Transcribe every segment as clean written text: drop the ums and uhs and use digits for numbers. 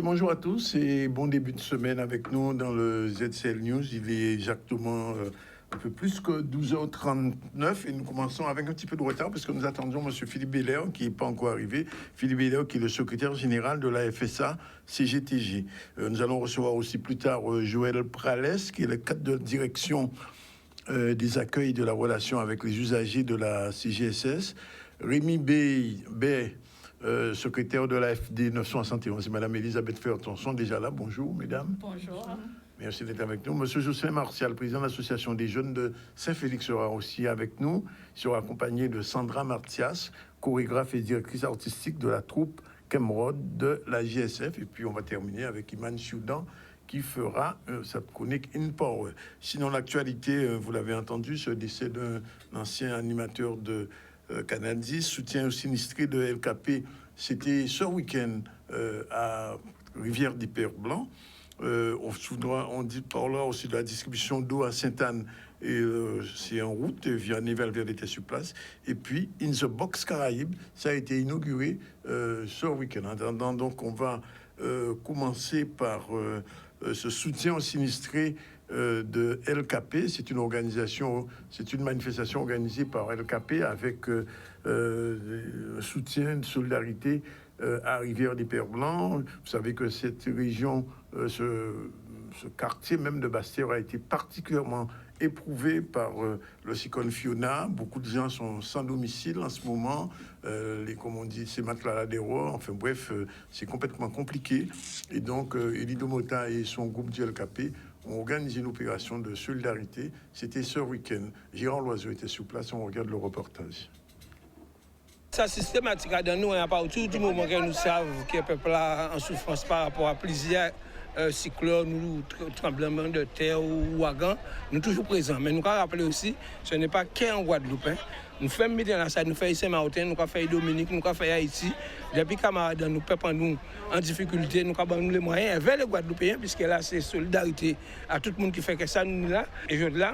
bonjour à tous et bon début de semaine avec nous dans le ZCL News. Il est exactement un peu plus que 12h39 et nous commençons avec un petit peu de retard parce que nous attendions M. Philippe Belair qui n'est pas encore arrivé. Philippe Belair qui est le secrétaire général de la FSA CGTG. Nous allons recevoir aussi plus tard Joël Prales qui est le cadre de direction des accueils de la relation avec les usagers de la CGSS. Rémi Bay, secrétaire de l'AFD 971, et Mme Elisabeth Ferton sont déjà là. Bonjour, mesdames. Bonjour. Merci d'être avec nous. Monsieur Jocelyn Martial, président de l'Association des jeunes de Saint-Félix, sera aussi avec nous. Il sera accompagné de Sandra Martias, chorégraphe et directrice artistique de la troupe Kemrod de la JSF. Et puis, on va terminer avec Iman Choudan, qui fera sa chronique In Power. Sinon, l'actualité, vous l'avez entendu, ce décès d'un ancien animateur de Canal 10, soutien aux sinistrés de LKP, c'était ce week-end à Rivière-des-Pères-Blancs. On dit par là aussi de la distribution d'eau à Sainte-Anne, et c'est en route, Vianney Valverde était sur place. Et puis, In the Box Caraïbes, ça a été inauguré ce week-end. Donc, on va commencer par ce soutien aux sinistrés de LKP. C'est une organisation, c'est une manifestation organisée par LKP avec soutien, de solidarité à Rivière-des-Pères-Blancs. Vous savez que cette région, ce quartier même de Basse-Terre a été particulièrement éprouvé par le cyclone Fiona. Beaucoup de gens sont sans domicile en ce moment. Comme on dit, c'est matelas d'héros. Enfin bref, c'est complètement compliqué. Et donc, Elido Mota et son groupe du LKP ont organisé une opération de solidarité. C'était ce week-end. Gérard Loiseau était sur place. On regarde le reportage. Ça systématique dans nous, à partir du moment que nous savons que le peuple est en souffrance par rapport à plusieurs cyclones ou tremblements de terre ou ouragans, nous sommes toujours présents. Mais nous devons rappeler aussi, ce n'est pas qu'un Guadeloupe. Nous faisons Médina, nous faisons Saint-Martin, nous faisons Dominique, nous faisons Haïti. Depuis camarades, nous peuple nous en difficulté, nous avons les moyens vers les Guadeloupéens, puisque là, c'est solidarité à tout le monde qui fait que ça, nous là. Et je là,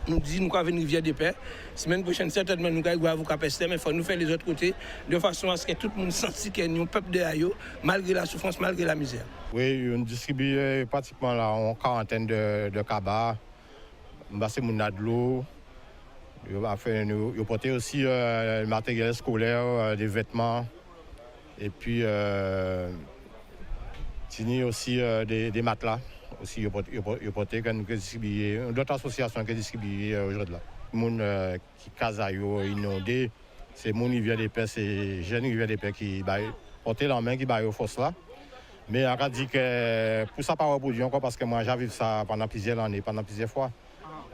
nous disons nous avons une rivière des Pères. Semaine prochaine, certainement, nous allons vous capester, mais il faut nous faire les autres côtés, de façon à ce que tout le monde sente que nous, peuple de Ayo, malgré la souffrance, malgré la misère. Oui, on distribue pratiquement là, en quarantaine de cabas. C'est mon de l'eau. Ils portent aussi le matériel scolaire, des vêtements. Et puis, aussi des matelas. Aussi, ils portent d'autres associations qui distribuent aujourd'hui. Les gens qui casent inondés, c'est mon rivière des Pères, c'est jeune rivière des Pères qui portent la main, qui baillent aux forces là. Mais on a dit que pour ça, pas reproduire encore parce que moi, j'ai vu ça pendant plusieurs années, pendant plusieurs fois.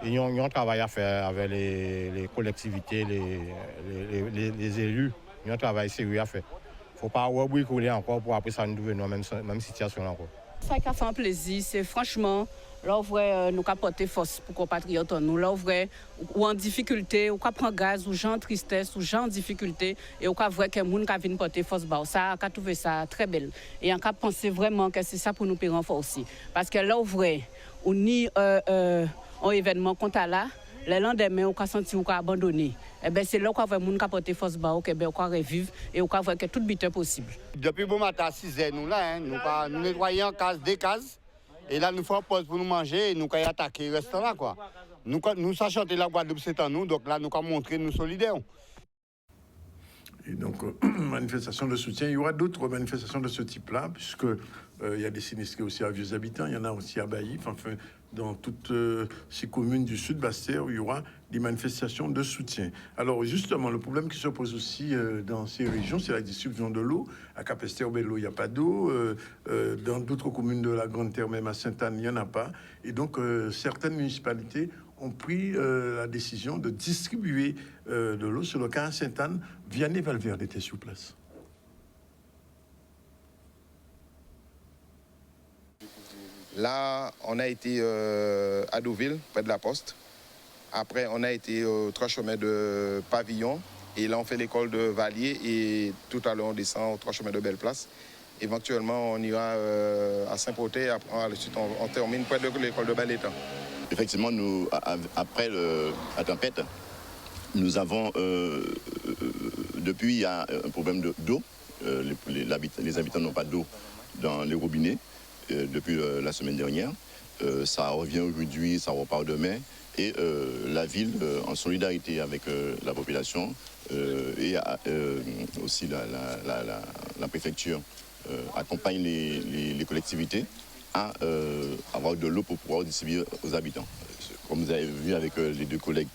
Ils ont un travail à faire avec les collectivités, les élus. Ils ont un travail sérieux à faire. Il ne faut pas rebricoler encore pour après ça nous trouver dans la même situation là encore. Ça qui a fait un plaisir, c'est franchement, là, vrai, nous avons porté force pour compatriotes. Nous, là, vrai, ou en difficulté, ou prend gaz, ou gens en tristesse, ou gens en difficulté, et on voit que les gens qui viennent porter force, ça a trouvé ça très belle. Et on a pensé vraiment que c'est ça pour nous payer renforcer. Parce que là, vrai, on y un événement contre là, le lendemain, on a senti qu'on a abandonné. Et bien, c'est là qu'on voit les gens qui portent force, qu'on revivre et on voit que tout but est possible. Depuis bon matin à 6 h, nous là, nous nettoyons des cases. Et là, nous faisons pause pour nous manger et nous allons attaquer le restaurant là. Nous sachons que la Guadeloupe, c'est à nous, donc là, nous allons montrer nous solidaires. Et donc, manifestation de soutien. Il y aura d'autres manifestations de ce type-là, puisque il y a des sinistrés aussi à Vieux-Habitants, il y en a aussi à Baïf, enfin, dans toutes ces communes du sud Basse-Terre, où il y aura des manifestations de soutien. Alors, justement, le problème qui se pose aussi dans ces régions, c'est la distribution de l'eau. À Capesterre-Bello, il n'y a pas d'eau. Dans d'autres communes de la Grande Terre, même à Sainte-Anne, il n'y en a pas. Et donc, certaines municipalités ont pris la décision de distribuer de l'eau. Sur le cas à Sainte-Anne, Vianney Valverde était sur place. Là, on a été à Deauville, près de la Poste. Après, on a été aux 3 chemins de Pavillon. Et là, on fait l'école de Valier. Et tout à l'heure, on descend aux 3 chemins de Belle-Place. Éventuellement, on ira à Saint-Protais. Ensuite, on termine près de l'école de Bel-Étang. Effectivement, nous, après la tempête, nous avons, depuis, il y a un problème d'eau. Les habitants n'ont pas d'eau dans les robinets depuis la semaine dernière. Ça revient aujourd'hui, ça repart demain. Et la ville, en solidarité avec la population et aussi la préfecture, accompagne les collectivités à avoir de l'eau pour pouvoir distribuer aux habitants. Comme vous avez vu avec les deux collègues,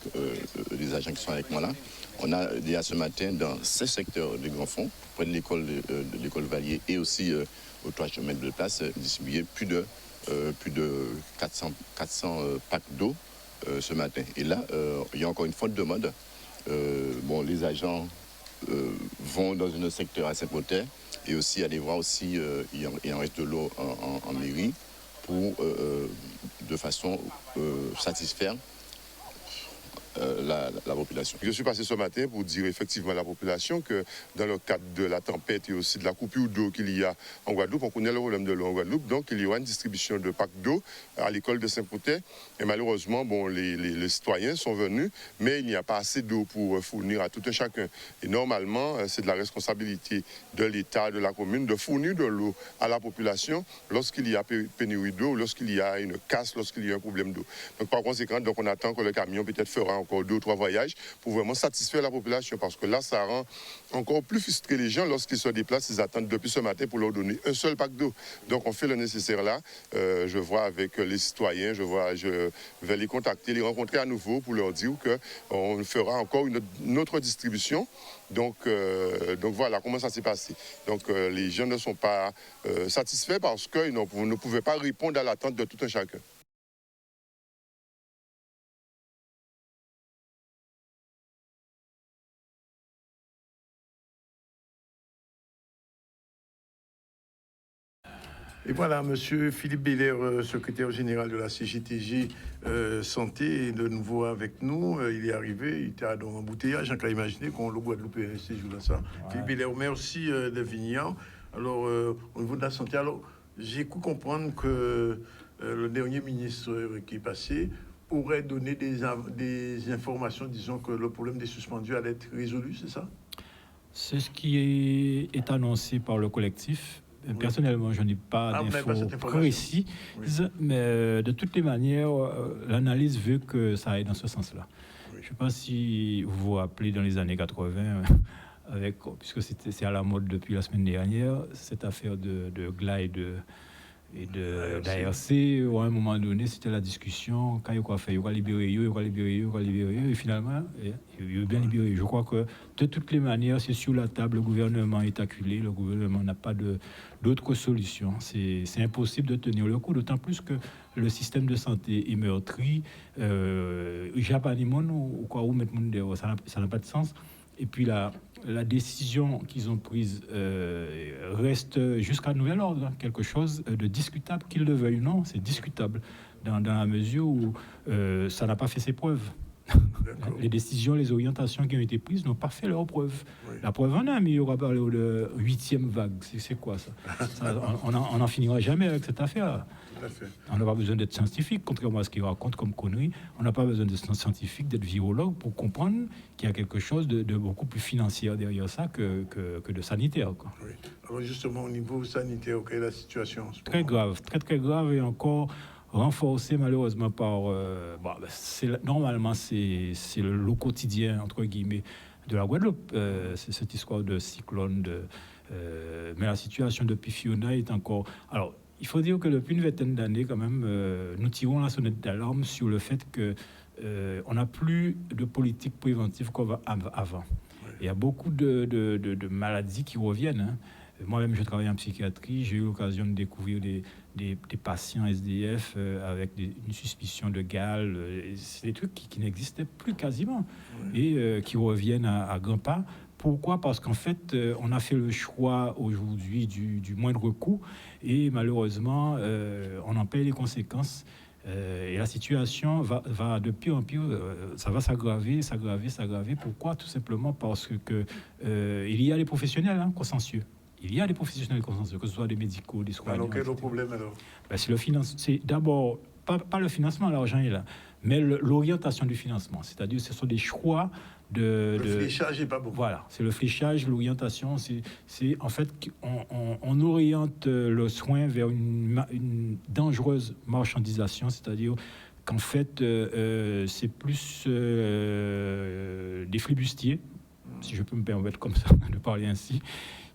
les agents qui sont avec moi là, on a déjà ce matin dans 6 secteurs de Grand Fond, près de l'école Valier et aussi aux 3 chemins de place, distribué plus de 400 packs d'eau ce matin. Et là, il y a encore une forte demande. Les agents vont dans un secteur à Saint-Protais et aussi aller voir aussi il en reste de l'eau en mairie pour de façon satisfaire la population. Je suis passé ce matin pour dire effectivement à la population que dans le cadre de la tempête et aussi de la coupure d'eau qu'il y a en Guadeloupe, on connaît le problème de l'eau en Guadeloupe, donc il y aura une distribution de packs d'eau à l'école de Saint-Protais. Et malheureusement, les citoyens sont venus, mais il n'y a pas assez d'eau pour fournir à tout un chacun. Et normalement, c'est de la responsabilité de l'État, de la commune, de fournir de l'eau à la population lorsqu'il y a pénurie d'eau, lorsqu'il y a une casse, lorsqu'il y a un problème d'eau. Donc par conséquent, on attend que le camion peut-être fera encore 2 ou 3 voyages pour vraiment satisfaire la population, parce que là, ça rend encore plus frustré les gens lorsqu'ils se déplacent, ils attendent depuis ce matin pour leur donner un seul pack d'eau. Donc on fait le nécessaire là. Je vois avec les citoyens, je vais les contacter, les rencontrer à nouveau pour leur dire qu'on fera encore une autre distribution. Donc voilà comment ça s'est passé. Donc les gens ne sont pas satisfaits parce qu'ils ne pouvaient pas répondre à l'attente de tout un chacun. Et voilà, monsieur Philippe Belair, secrétaire général de la CGTG Santé, est de nouveau avec nous. Il est arrivé, il était dans l'embouteillage. J'ai qu'à imaginer qu'on le Guadeloupe ces jours-là. Ça. Ouais. Philippe Belair, merci de venir. Alors, au niveau de la santé, j'ai cru comprendre que le dernier ministre qui est passé aurait donné des informations, disons que le problème des suspendus allait être résolu, c'est ça? C'est ce qui est annoncé par le collectif. Oui. Personnellement, je n'ai pas d'infos précises, oui. Mais de toutes les manières, l'analyse veut que ça aille dans ce sens-là. Oui. Je ne sais pas si vous vous rappelez dans les années 80, puisque c'est à la mode depuis la semaine dernière, cette affaire de glide et d'ARC, à un moment donné, c'était la discussion, quand il y a quoi faire, il va libérer, et finalement, il va bien libérer. Je crois que de toutes les manières, c'est sur la table, le gouvernement est acculé, le gouvernement n'a pas d'autre solution. C'est impossible de tenir le coup, d'autant plus que le système de santé est meurtri. Japanimon ou quoi, ou mettre mon ça n'a pas de sens. Et puis la décision qu'ils ont prise reste jusqu'à nouvel ordre, quelque chose de discutable, qu'ils le veuillent ou non, c'est discutable, dans la mesure où ça n'a pas fait ses preuves. Les décisions, les orientations qui ont été prises n'ont pas fait leurs preuves. Oui. La preuve en est, mais il y aura parlé de 8e vague. C'est quoi ça, on n'en finira jamais avec cette affaire. On n'a pas besoin d'être scientifique, contrairement à ce qu'il raconte comme connerie. On n'a pas besoin d'être scientifique, d'être virologue pour comprendre qu'il y a quelque chose de beaucoup plus financier derrière ça que de sanitaire. Quoi. Oui. Alors justement, au niveau sanitaire, quelle est la situation? Très grave, très grave, et encore renforcé malheureusement par... normalement, c'est le quotidien, entre guillemets, de la Guadeloupe. C'est cette histoire de cyclone. Mais la situation depuis Fiona est encore... Alors, il faut dire que depuis une vingtaine d'années, quand même, nous tirons la sonnette d'alarme sur le fait qu'on n'a plus de politique préventive comme avant. Oui. Il y a beaucoup de maladies qui reviennent. Hein. Moi-même, je travaille en psychiatrie. J'ai eu l'occasion de découvrir des patients SDF avec une suspicion de gale. C'est des trucs qui n'existaient plus quasiment, oui. Et qui reviennent à grands pas. Pourquoi ? Parce qu'en fait, on a fait le choix aujourd'hui du moindre coût et malheureusement, on en paye les conséquences. Et la situation va de pire en pire, ça va s'aggraver. Pourquoi ? Tout simplement parce que il y a des professionnels consciencieux. Il y a des professionnels consciencieux, que ce soit des médicaux, des soignants. Alors, quel est le problème alors ? C'est le finance. C'est d'abord pas le financement, l'argent est là, mais l'orientation du financement, c'est-à-dire ce sont des choix le fléchage n'est pas bon. Voilà, c'est le fléchage, l'orientation, c'est en fait on oriente le soin vers une dangereuse marchandisation, c'est-à-dire qu'en fait c'est plus des flibustiers, si je peux me permettre comme ça de parler ainsi,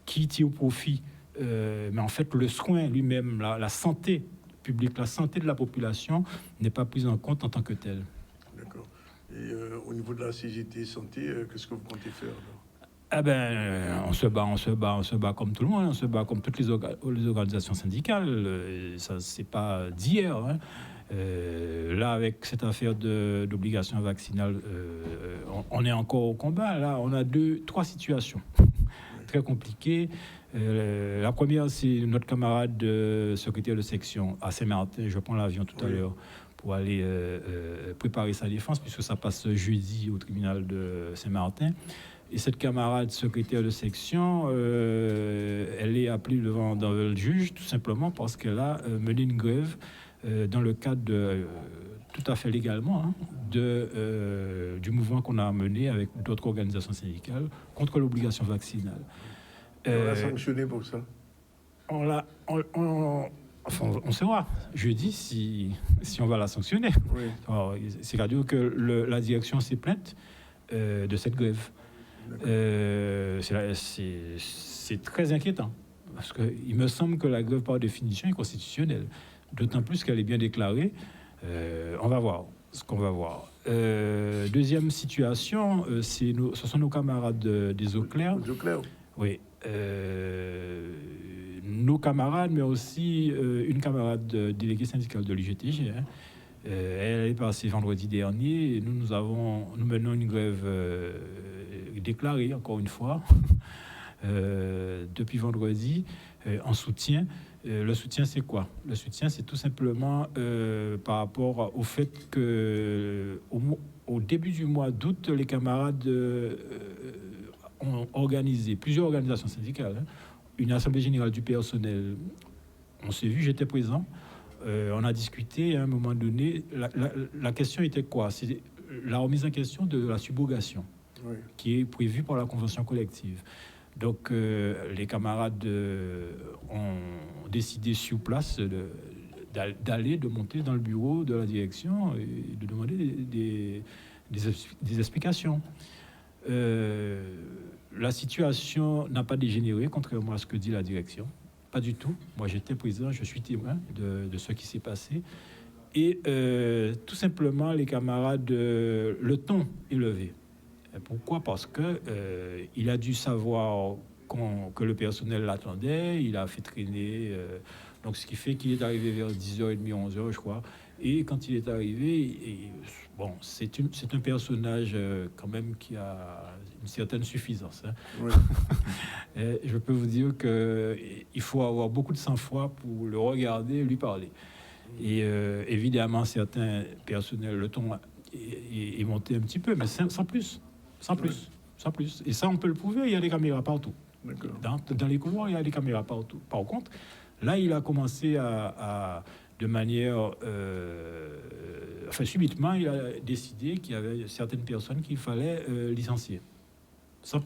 qui tirent profit, mais en fait le soin lui-même, la santé publique, la santé de la population n'est pas prise en compte en tant que telle. D'accord. Et au niveau de la CGT Santé, qu'est-ce que vous comptez faire alors? Eh ben, on se bat comme tout le monde, on se bat comme toutes les organisations syndicales. Ça, c'est pas d'hier. Hein. Là, avec cette affaire d'obligation vaccinale, on est encore au combat. Là, on a 3 situations très compliquées. La première, c'est notre camarade secrétaire de section à Saint-Martin. Je prends l'avion tout à l'heure pour aller préparer sa défense, puisque ça passe jeudi au tribunal de Saint-Martin. Et cette camarade secrétaire de section, elle est appelée devant le juge, tout simplement parce qu'elle a mené une grève dans le cadre tout à fait légalement, hein, du mouvement qu'on a mené avec d'autres organisations syndicales contre l'obligation vaccinale. On l'a sanctionné pour ça? On saura jeudi si on va la sanctionner. Oui. C'est-à-dire que la direction s'est plainte de cette grève. C'est très inquiétant, parce qu'il me semble que la grève, par définition, est constitutionnelle, d'autant plus qu'elle est bien déclarée. On va voir ce qu'on va voir. Deuxième situation, ce sont nos camarades des Eaux Claires. Oui. Nos camarades, mais aussi une camarade déléguée syndicale de l'UGTG. Hein. Elle est passée vendredi dernier et nous menons une grève déclarée, encore une fois, depuis vendredi, en soutien. Le soutien, c'est quoi? Le soutien, c'est tout simplement par rapport au fait que au début du mois d'août, les camarades ont organisé, plusieurs organisations syndicales, une assemblée générale du personnel. On s'est vu, j'étais présent. On a discuté à un moment donné. La question était quoi? C'est la remise en question de la subrogation, qui est prévue par la convention collective. Donc, les camarades ont décidé sur place de monter dans le bureau de la direction et de demander des explications. La situation n'a pas dégénéré, contrairement à ce que dit la direction. Pas du tout. Moi, j'étais présent, je suis témoin de ce qui s'est passé. Et tout simplement, les camarades, le ton est levé. Pourquoi? Parce que il a dû savoir que le personnel l'attendait, il a fait traîner. Donc, ce qui fait qu'il est arrivé vers 10h30, 11h, je crois. Et quand il est arrivé, c'est un personnage quand même qui a une certaine suffisance. Hein. Oui. Je peux vous dire qu'il faut avoir beaucoup de sang-froid pour le regarder et lui parler. Et évidemment, certains personnels, le ton est monté un petit peu, mais sans plus. Sans plus. Et ça, on peut le prouver, il y a des caméras partout. Dans les couloirs, il y a des caméras partout. Par contre, là, il a commencé de manière... subitement, il a décidé qu'il y avait certaines personnes qu'il fallait licencier. Sans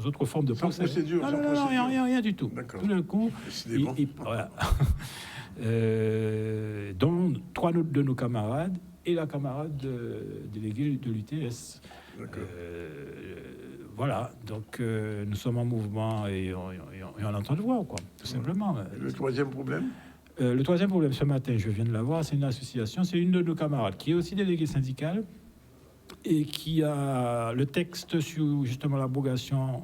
autre forme de procès. Procédure. Non, rien du tout. D'accord. Tout d'un coup, voilà. Dont 3 de nos camarades et la camarade déléguée de l'UTS. Voilà, donc nous sommes en mouvement et on entend le voir, quoi, tout simplement. Le troisième problème? Le troisième problème, ce matin, je viens de la voir, c'est une association, c'est une de nos camarades qui est aussi déléguée syndicale et qui a le texte sur justement l'abrogation,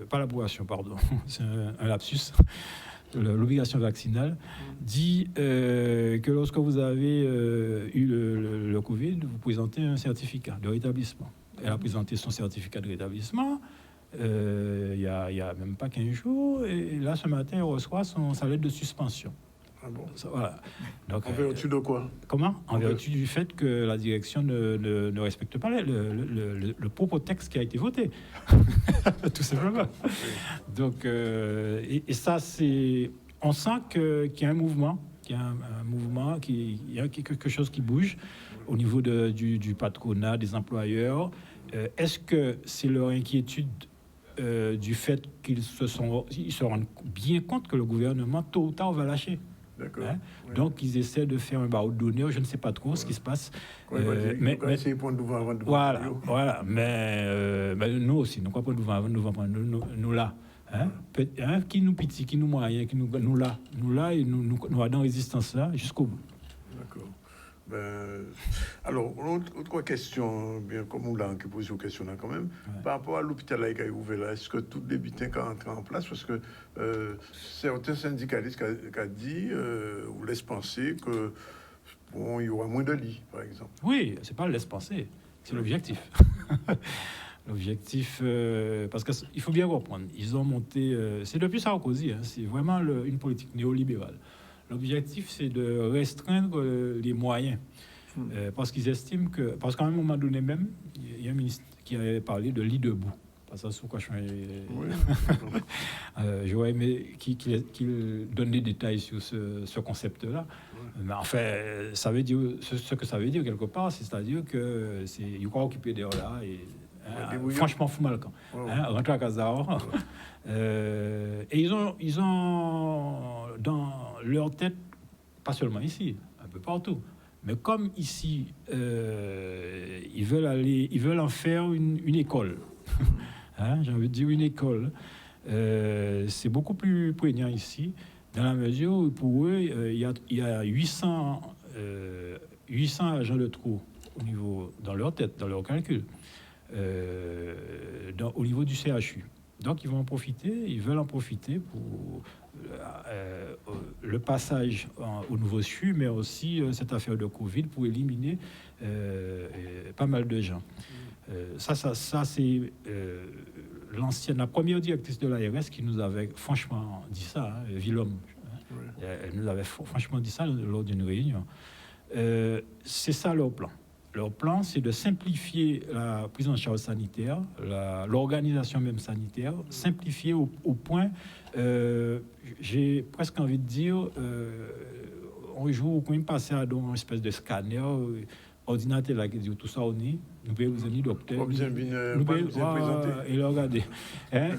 pas l'abrogation, pardon, c'est un lapsus, l'obligation vaccinale, dit que lorsque vous avez eu le Covid, vous présentez un certificat de rétablissement. Elle a présenté son certificat de rétablissement il y a même pas 15 jours, et là, ce matin, elle reçoit sa lettre de suspension. Ah bon. Voilà. Donc, en vertu de quoi? Comment? En vertu du fait que la direction ne respecte pas le propre texte qui a été voté. Tout simplement. Donc, et ça, on sent qu'il y a un mouvement qu'il y a un mouvement, il y a quelque chose qui bouge au niveau du patronat, des employeurs. Est-ce que c'est leur inquiétude du fait qu'ils se rendent bien compte que le gouvernement, tôt ou tard, va lâcher? D'accord. Hein? Ouais. Donc, ils essaient de faire un barreau d'honneur. Je ne sais pas trop ce qui se passe. Mais voilà. Mais nous aussi, nous croyons pas nous là. Hein? Qui nous pitié, qui nous moyen, qui nous là et nous allons résistance là jusqu'au bout. D'accord. Alors, autre question, bien comme on l'a posé aux questions là quand même, par rapport à l'hôpital là qui est ouvert là, est-ce que tout les bitins qui entrent en place? Parce que certains syndicalistes qui ont dit ou laissent penser que il y aura moins de lits, par exemple. Oui, c'est pas laisse penser, c'est l'objectif. L'objectif, parce qu'il faut bien comprendre, ils ont monté, c'est depuis Sarkozy, c'est vraiment une politique néolibérale. L'objectif, c'est de restreindre les moyens. Parce qu'ils estiment que... Parce qu'à un moment donné même, il y a un ministre qui avait parlé de lit debout. Parce que j'aurais aimé qu'il donne des détails sur ce concept-là. Mais enfin, ça veut dire, ce que ça veut dire quelque part, c'est-à-dire que il faut occuper des là et franchement, fou mal quand. Rentrer à Casar. Et ils ont dans leur tête, pas seulement ici, un peu partout, mais comme ici, ils veulent en faire une école. J'ai envie de dire une école. C'est beaucoup plus prégnant ici, dans la mesure où pour eux, il y a 800 agents de trop dans leur tête, dans leur calcul, au niveau du CHU. Donc, ils veulent en profiter pour le passage au nouveau CHU, mais aussi cette affaire de Covid pour éliminer pas mal de gens. Ça c'est la première directrice de l'ARS qui nous avait franchement dit ça, Villhomme. Elle nous avait franchement dit ça lors d'une réunion. C'est ça leur plan. Leur plan, c'est de simplifier la prise en charge sanitaire, l'organisation même sanitaire, simplifier au point, j'ai presque envie de dire, un jour, quand il passait à une espèce de scanner, ordinateur là qui dit tout ça, nous pouvons vous donner docteur, nous pouvons et le regarder.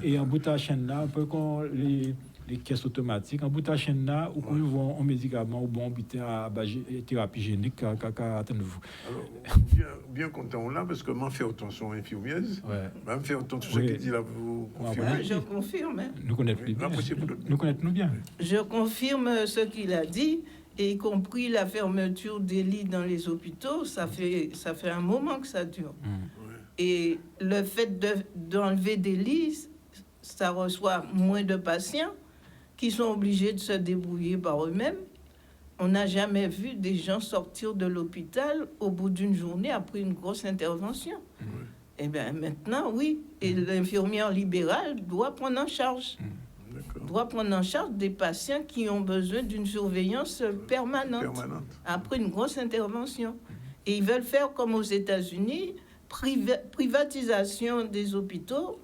Et en bout de la chaîne là, un peu comme les caisses automatiques, en bout de la chaîne là, où ils vont en médicaments ou bon à thérapie génique, attendez-vous. Alors, bien content là, parce que m'en fait attention infirmière, m'en fait attention ce qu'il dit là, vous confirmez. Je confirme. Nous connaissons bien. Je confirme ce qu'il a dit, y compris la fermeture des lits dans les hôpitaux, ça fait un moment que ça dure. Et le fait d'enlever des lits, ça reçoit moins de patients qui sont obligés de se débrouiller par eux-mêmes. On n'a jamais vu des gens sortir de l'hôpital au bout d'une journée après une grosse intervention. Et bien maintenant, oui. Et l'infirmière libérale doit prendre en charge. Doit prendre en charge des patients qui ont besoin d'une surveillance permanente après une grosse intervention. Et ils veulent faire comme aux États-Unis, privatisation des hôpitaux.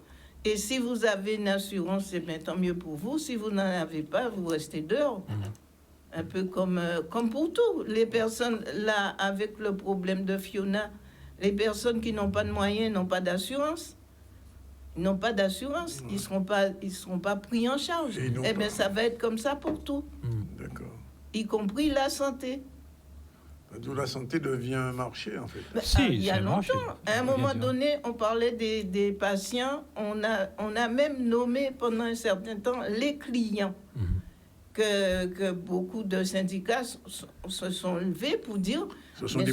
Et si vous avez une assurance, c'est bien tant mieux pour vous. Si vous n'en avez pas, vous restez dehors. Un peu comme pour tout. Les personnes, là, avec le problème de Fiona, les personnes qui n'ont pas de moyens n'ont pas d'assurance. Ils n'ont pas d'assurance. Ils ne seront pas pris en charge. Eh bien, ça va être comme ça pour tout. D'accord. Y compris la santé. Donc, la santé devient un marché, en fait. Il y a longtemps. À un moment donné, on parlait des patients. On a même nommé pendant un certain temps les clients. Que beaucoup de syndicats se sont levés pour dire ce sont des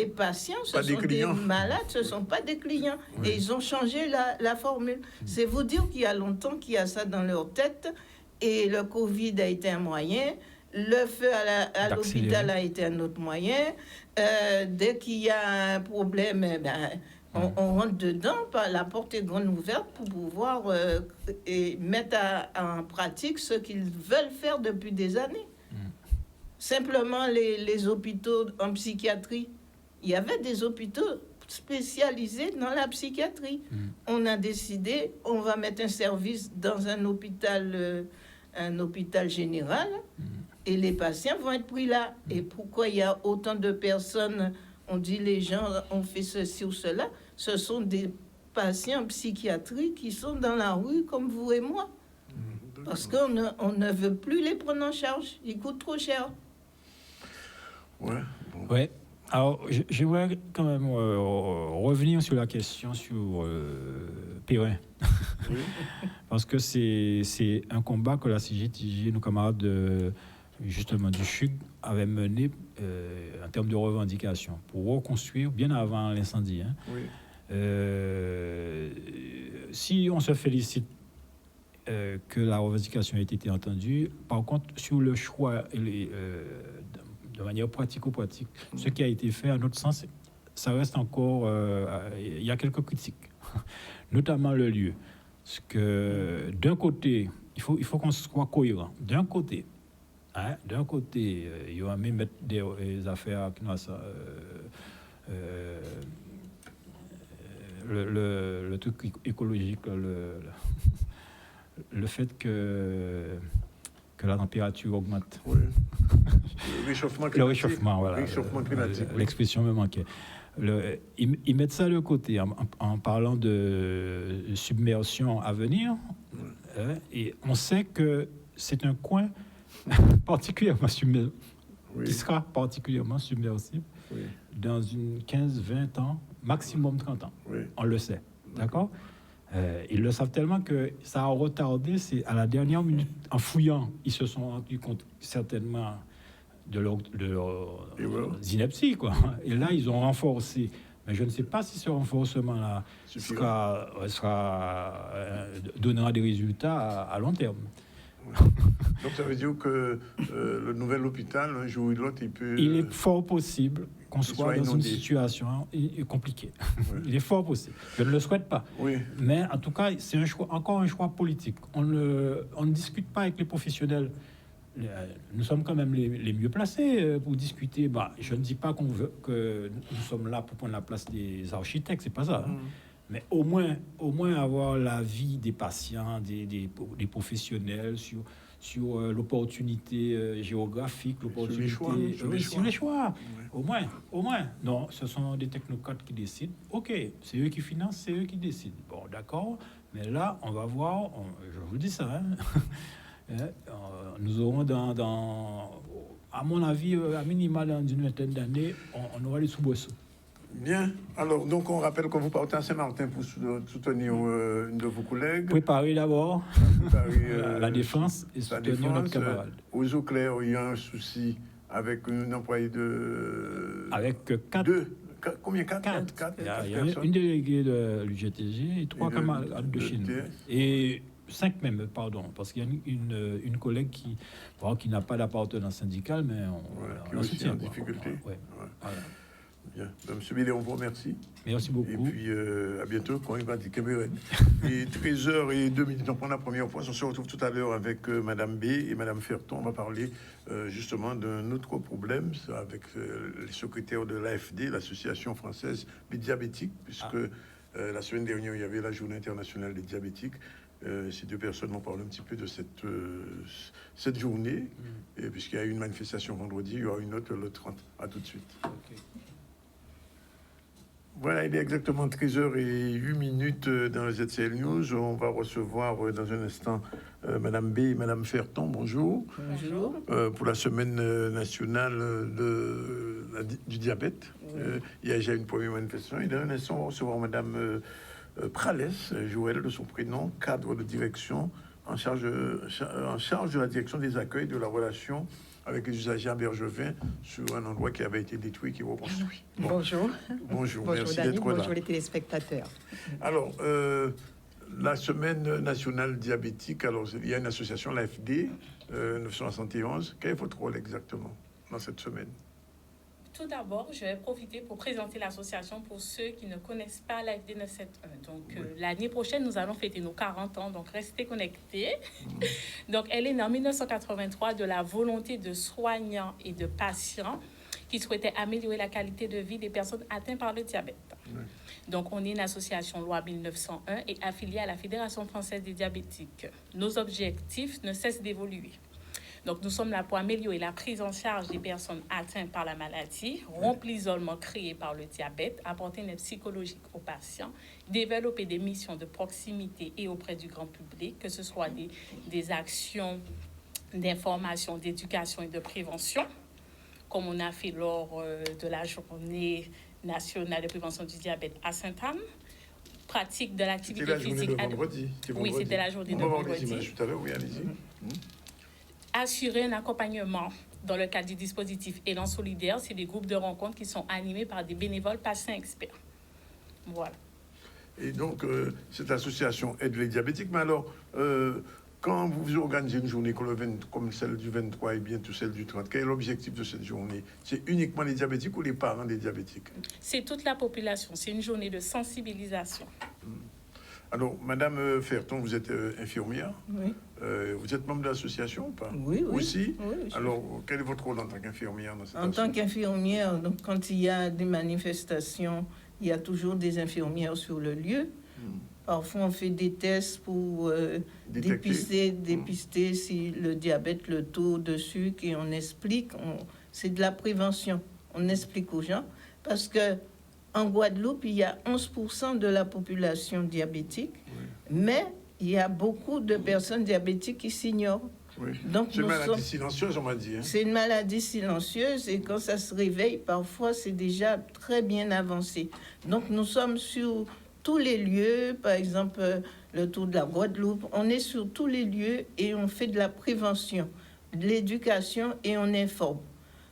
patients, ce sont des malades, ce ne sont pas des clients. Et ils ont changé la formule. C'est vous dire qu'il y a longtemps qu'il y a ça dans leur tête. Et le Covid a été un moyen. Le feu à l'hôpital a été un autre moyen. Dès qu'il y a un problème, on rentre dedans, la porte est grande ouverte pour pouvoir mettre en pratique ce qu'ils veulent faire depuis des années. Simplement, les hôpitaux en psychiatrie, il y avait des hôpitaux spécialisés dans la psychiatrie. On a décidé, on va mettre un service dans un hôpital général. Et les patients vont être pris là. Et pourquoi il y a autant de personnes, on dit les gens ont fait ceci ou cela, ce sont des patients psychiatriques qui sont dans la rue comme vous et moi. Parce qu'on ne veut plus les prendre en charge. Ils coûtent trop cher. Ouais. Bon. Ouais. Alors, j'aimerais quand même revenir sur la question sur Perrin. Oui. Parce que c'est un combat que la CGTG, nos camarades justement du CHUG, avaient mené en termes de revendications pour reconstruire bien avant l'incendie. Hein. Oui. Si on se félicite que la revendication ait été entendue, par contre, sur le choix de manière pratico-pratique, ce qui a été fait, à notre sens, ça reste encore... il y a quelques critiques, notamment le lieu. Parce que d'un côté, il faut qu'on soit cohérent. D'un côté, il va même mettre des affaires qui le truc écologique, le fait que la température augmente. Oui. Le réchauffement voilà. Réchauffement climatique. L'expression me manquait. Ils mettent ça de côté en parlant de submersion à venir. Et on sait que c'est un coin particulièrement submersible, qui sera particulièrement submersible dans une 15-20 ans, maximum 30 ans. Oui. On le sait. D'accord ? Ils le savent tellement que ça a retardé. C'est à la dernière minute, en fouillant, ils se sont rendus compte certainement de leur inepties, quoi. Et là, ils ont renforcé. Mais je ne sais pas si ce renforcement-là donnera des résultats à long terme. Donc ça veut dire que le nouvel hôpital, un jour ou l'autre, il est fort possible qu'on soit dans une situation compliquée. Oui. Il est fort possible. Je ne le souhaite pas. Oui. Mais en tout cas, c'est encore un choix politique. On ne discute pas avec les professionnels. Nous sommes quand même les mieux placés pour discuter. Je ne dis pas que nous sommes là pour prendre la place des architectes, c'est pas ça. Hein. Mais au moins avoir l'avis des patients, des professionnels sur l'opportunité géographique, l'opportunité sur les choix. Oui. Au moins. Non, ce sont des technocrates qui décident. Ok, c'est eux qui financent, c'est eux qui décident. Bon, d'accord. Mais là, on va voir. Je vous dis ça. Hein. Nous aurons à mon avis, à minima dans une vingtaine d'années, on aura les soubresauts. Bien. Alors, donc, on rappelle que vous partez à Saint-Martin pour soutenir une de vos collègues. Préparer d'abord la défense et soutenir notre camarade. Aux eaux claires, il y a un souci avec un employé de... Avec 4. Combien? 4. Il y a une déléguée de l'UGTG et 3 camarades de chez nous. Et 5 même, pardon, parce qu'il y a une collègue qui n'a pas d'appartenance syndicale, mais on soutient en difficulté. Voilà. Bien. Monsieur Billet, on vous remercie. Merci beaucoup. Et puis, à bientôt, quand il va dire Cameroun. Et 13h02, on prend la première fois. On se retrouve tout à l'heure avec Madame B et Madame Ferton. On va parler justement d'un autre problème avec les secrétaires de l'AFD, l'Association française des diabétiques, puisque la semaine dernière, il y avait la Journée internationale des diabétiques. Ces deux personnes m'ont parlé un petit peu de cette journée, et puisqu'il y a eu une manifestation vendredi, il y aura une autre le 30. À tout de suite. Okay. Voilà, il est exactement 13h08 dans le ZCL News. On va recevoir dans un instant Madame B et Madame Ferton. Bonjour. Bonjour. Pour la semaine nationale du diabète. Oui. Il y a déjà une première manifestation. Et dans un instant, on va recevoir Madame Pralès, Joël de son prénom, cadre de direction en charge de la direction des accueils de la relation avec les usagers à Bergevin sur un endroit qui avait été détruit, qui est reconstruit. Bon. Bonjour. Bonjour, merci Dani, d'être là. Bonjour les téléspectateurs. Alors, la semaine nationale diabétique, alors il y a une association, l'AFD 971. Quel est votre rôle exactement dans cette semaine? Tout d'abord, je vais profiter pour présenter l'association pour ceux qui ne connaissent pas l'AFD 971. Donc, l'année prochaine, nous allons fêter nos 40 ans, donc restez connectés. Donc, elle est née en 1983 de la volonté de soignants et de patients qui souhaitaient améliorer la qualité de vie des personnes atteintes par le diabète. Donc, on est une association loi 1901 et affiliée à la Fédération française des diabétiques. Nos objectifs ne cessent d'évoluer. Donc, nous sommes là pour améliorer la prise en charge des personnes atteintes par la maladie, rompre l'isolement créé par le diabète, apporter une aide psychologique aux patients, développer des missions de proximité et auprès du grand public, que ce soit des actions d'information, d'éducation et de prévention, comme on a fait lors de la journée nationale de prévention du diabète à Sainte-Anne, pratique de l'activité physique. Oui, c'était la journée de vendredi. Tout à l'heure, oui, allez-y. Assurer un accompagnement dans le cadre du dispositif Élan Solidaire, c'est des groupes de rencontres qui sont animés par des bénévoles patients experts. Voilà. Et donc, cette association aide les diabétiques. Mais alors, quand vous organisez une journée comme celle du 23 et bientôt celle du 30, quel est l'objectif de cette journée? C'est uniquement les diabétiques ou les parents des diabétiques? C'est toute la population. C'est une journée de sensibilisation. Alors, Madame Ferton, vous êtes infirmière. Oui. Vous êtes membre de l'association ou pas? Oui, oui. Aussi? Oui, alors, quel est votre rôle en tant qu'infirmière dans cette En tant qu'infirmière, donc, quand il y a des manifestations, il y a toujours des infirmières sur le lieu. Parfois, on fait des tests pour dépister si le diabète, le taux de sucre, et on explique. C'est de la prévention. On explique aux gens. Parce que en Guadeloupe, il y a 11% de la population diabétique, mais il y a beaucoup de personnes diabétiques qui s'ignorent. Oui. C'est une maladie silencieuse, on m'a dit. C'est une maladie silencieuse et quand ça se réveille, parfois, c'est déjà très bien avancé. Donc, nous sommes sur tous les lieux, par exemple, le Tour de la Guadeloupe. On est sur tous les lieux et on fait de la prévention, de l'éducation et on informe.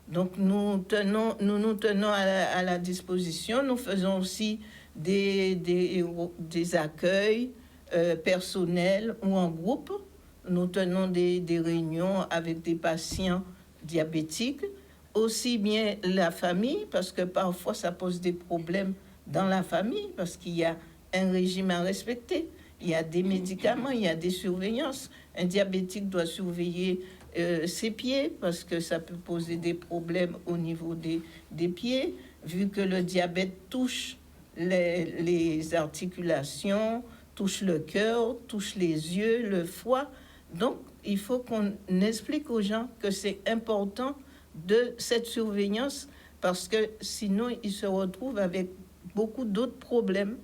Donc, nous nous tenons à la disposition. Nous faisons aussi des accueils personnels ou en groupe. Nous tenons des réunions avec des patients diabétiques, aussi bien la famille, parce que parfois ça pose des problèmes dans la famille, parce qu'il y a un régime à respecter, il y a des médicaments, il y a des surveillances. Un diabétique doit surveiller ses pieds, parce que ça peut poser des problèmes au niveau des pieds, vu que le diabète touche les articulations, touche le cœur, touche les yeux, le foie. Donc, il faut qu'on explique aux gens que c'est important de cette surveillance parce que sinon, ils se retrouvent avec beaucoup d'autres problèmes.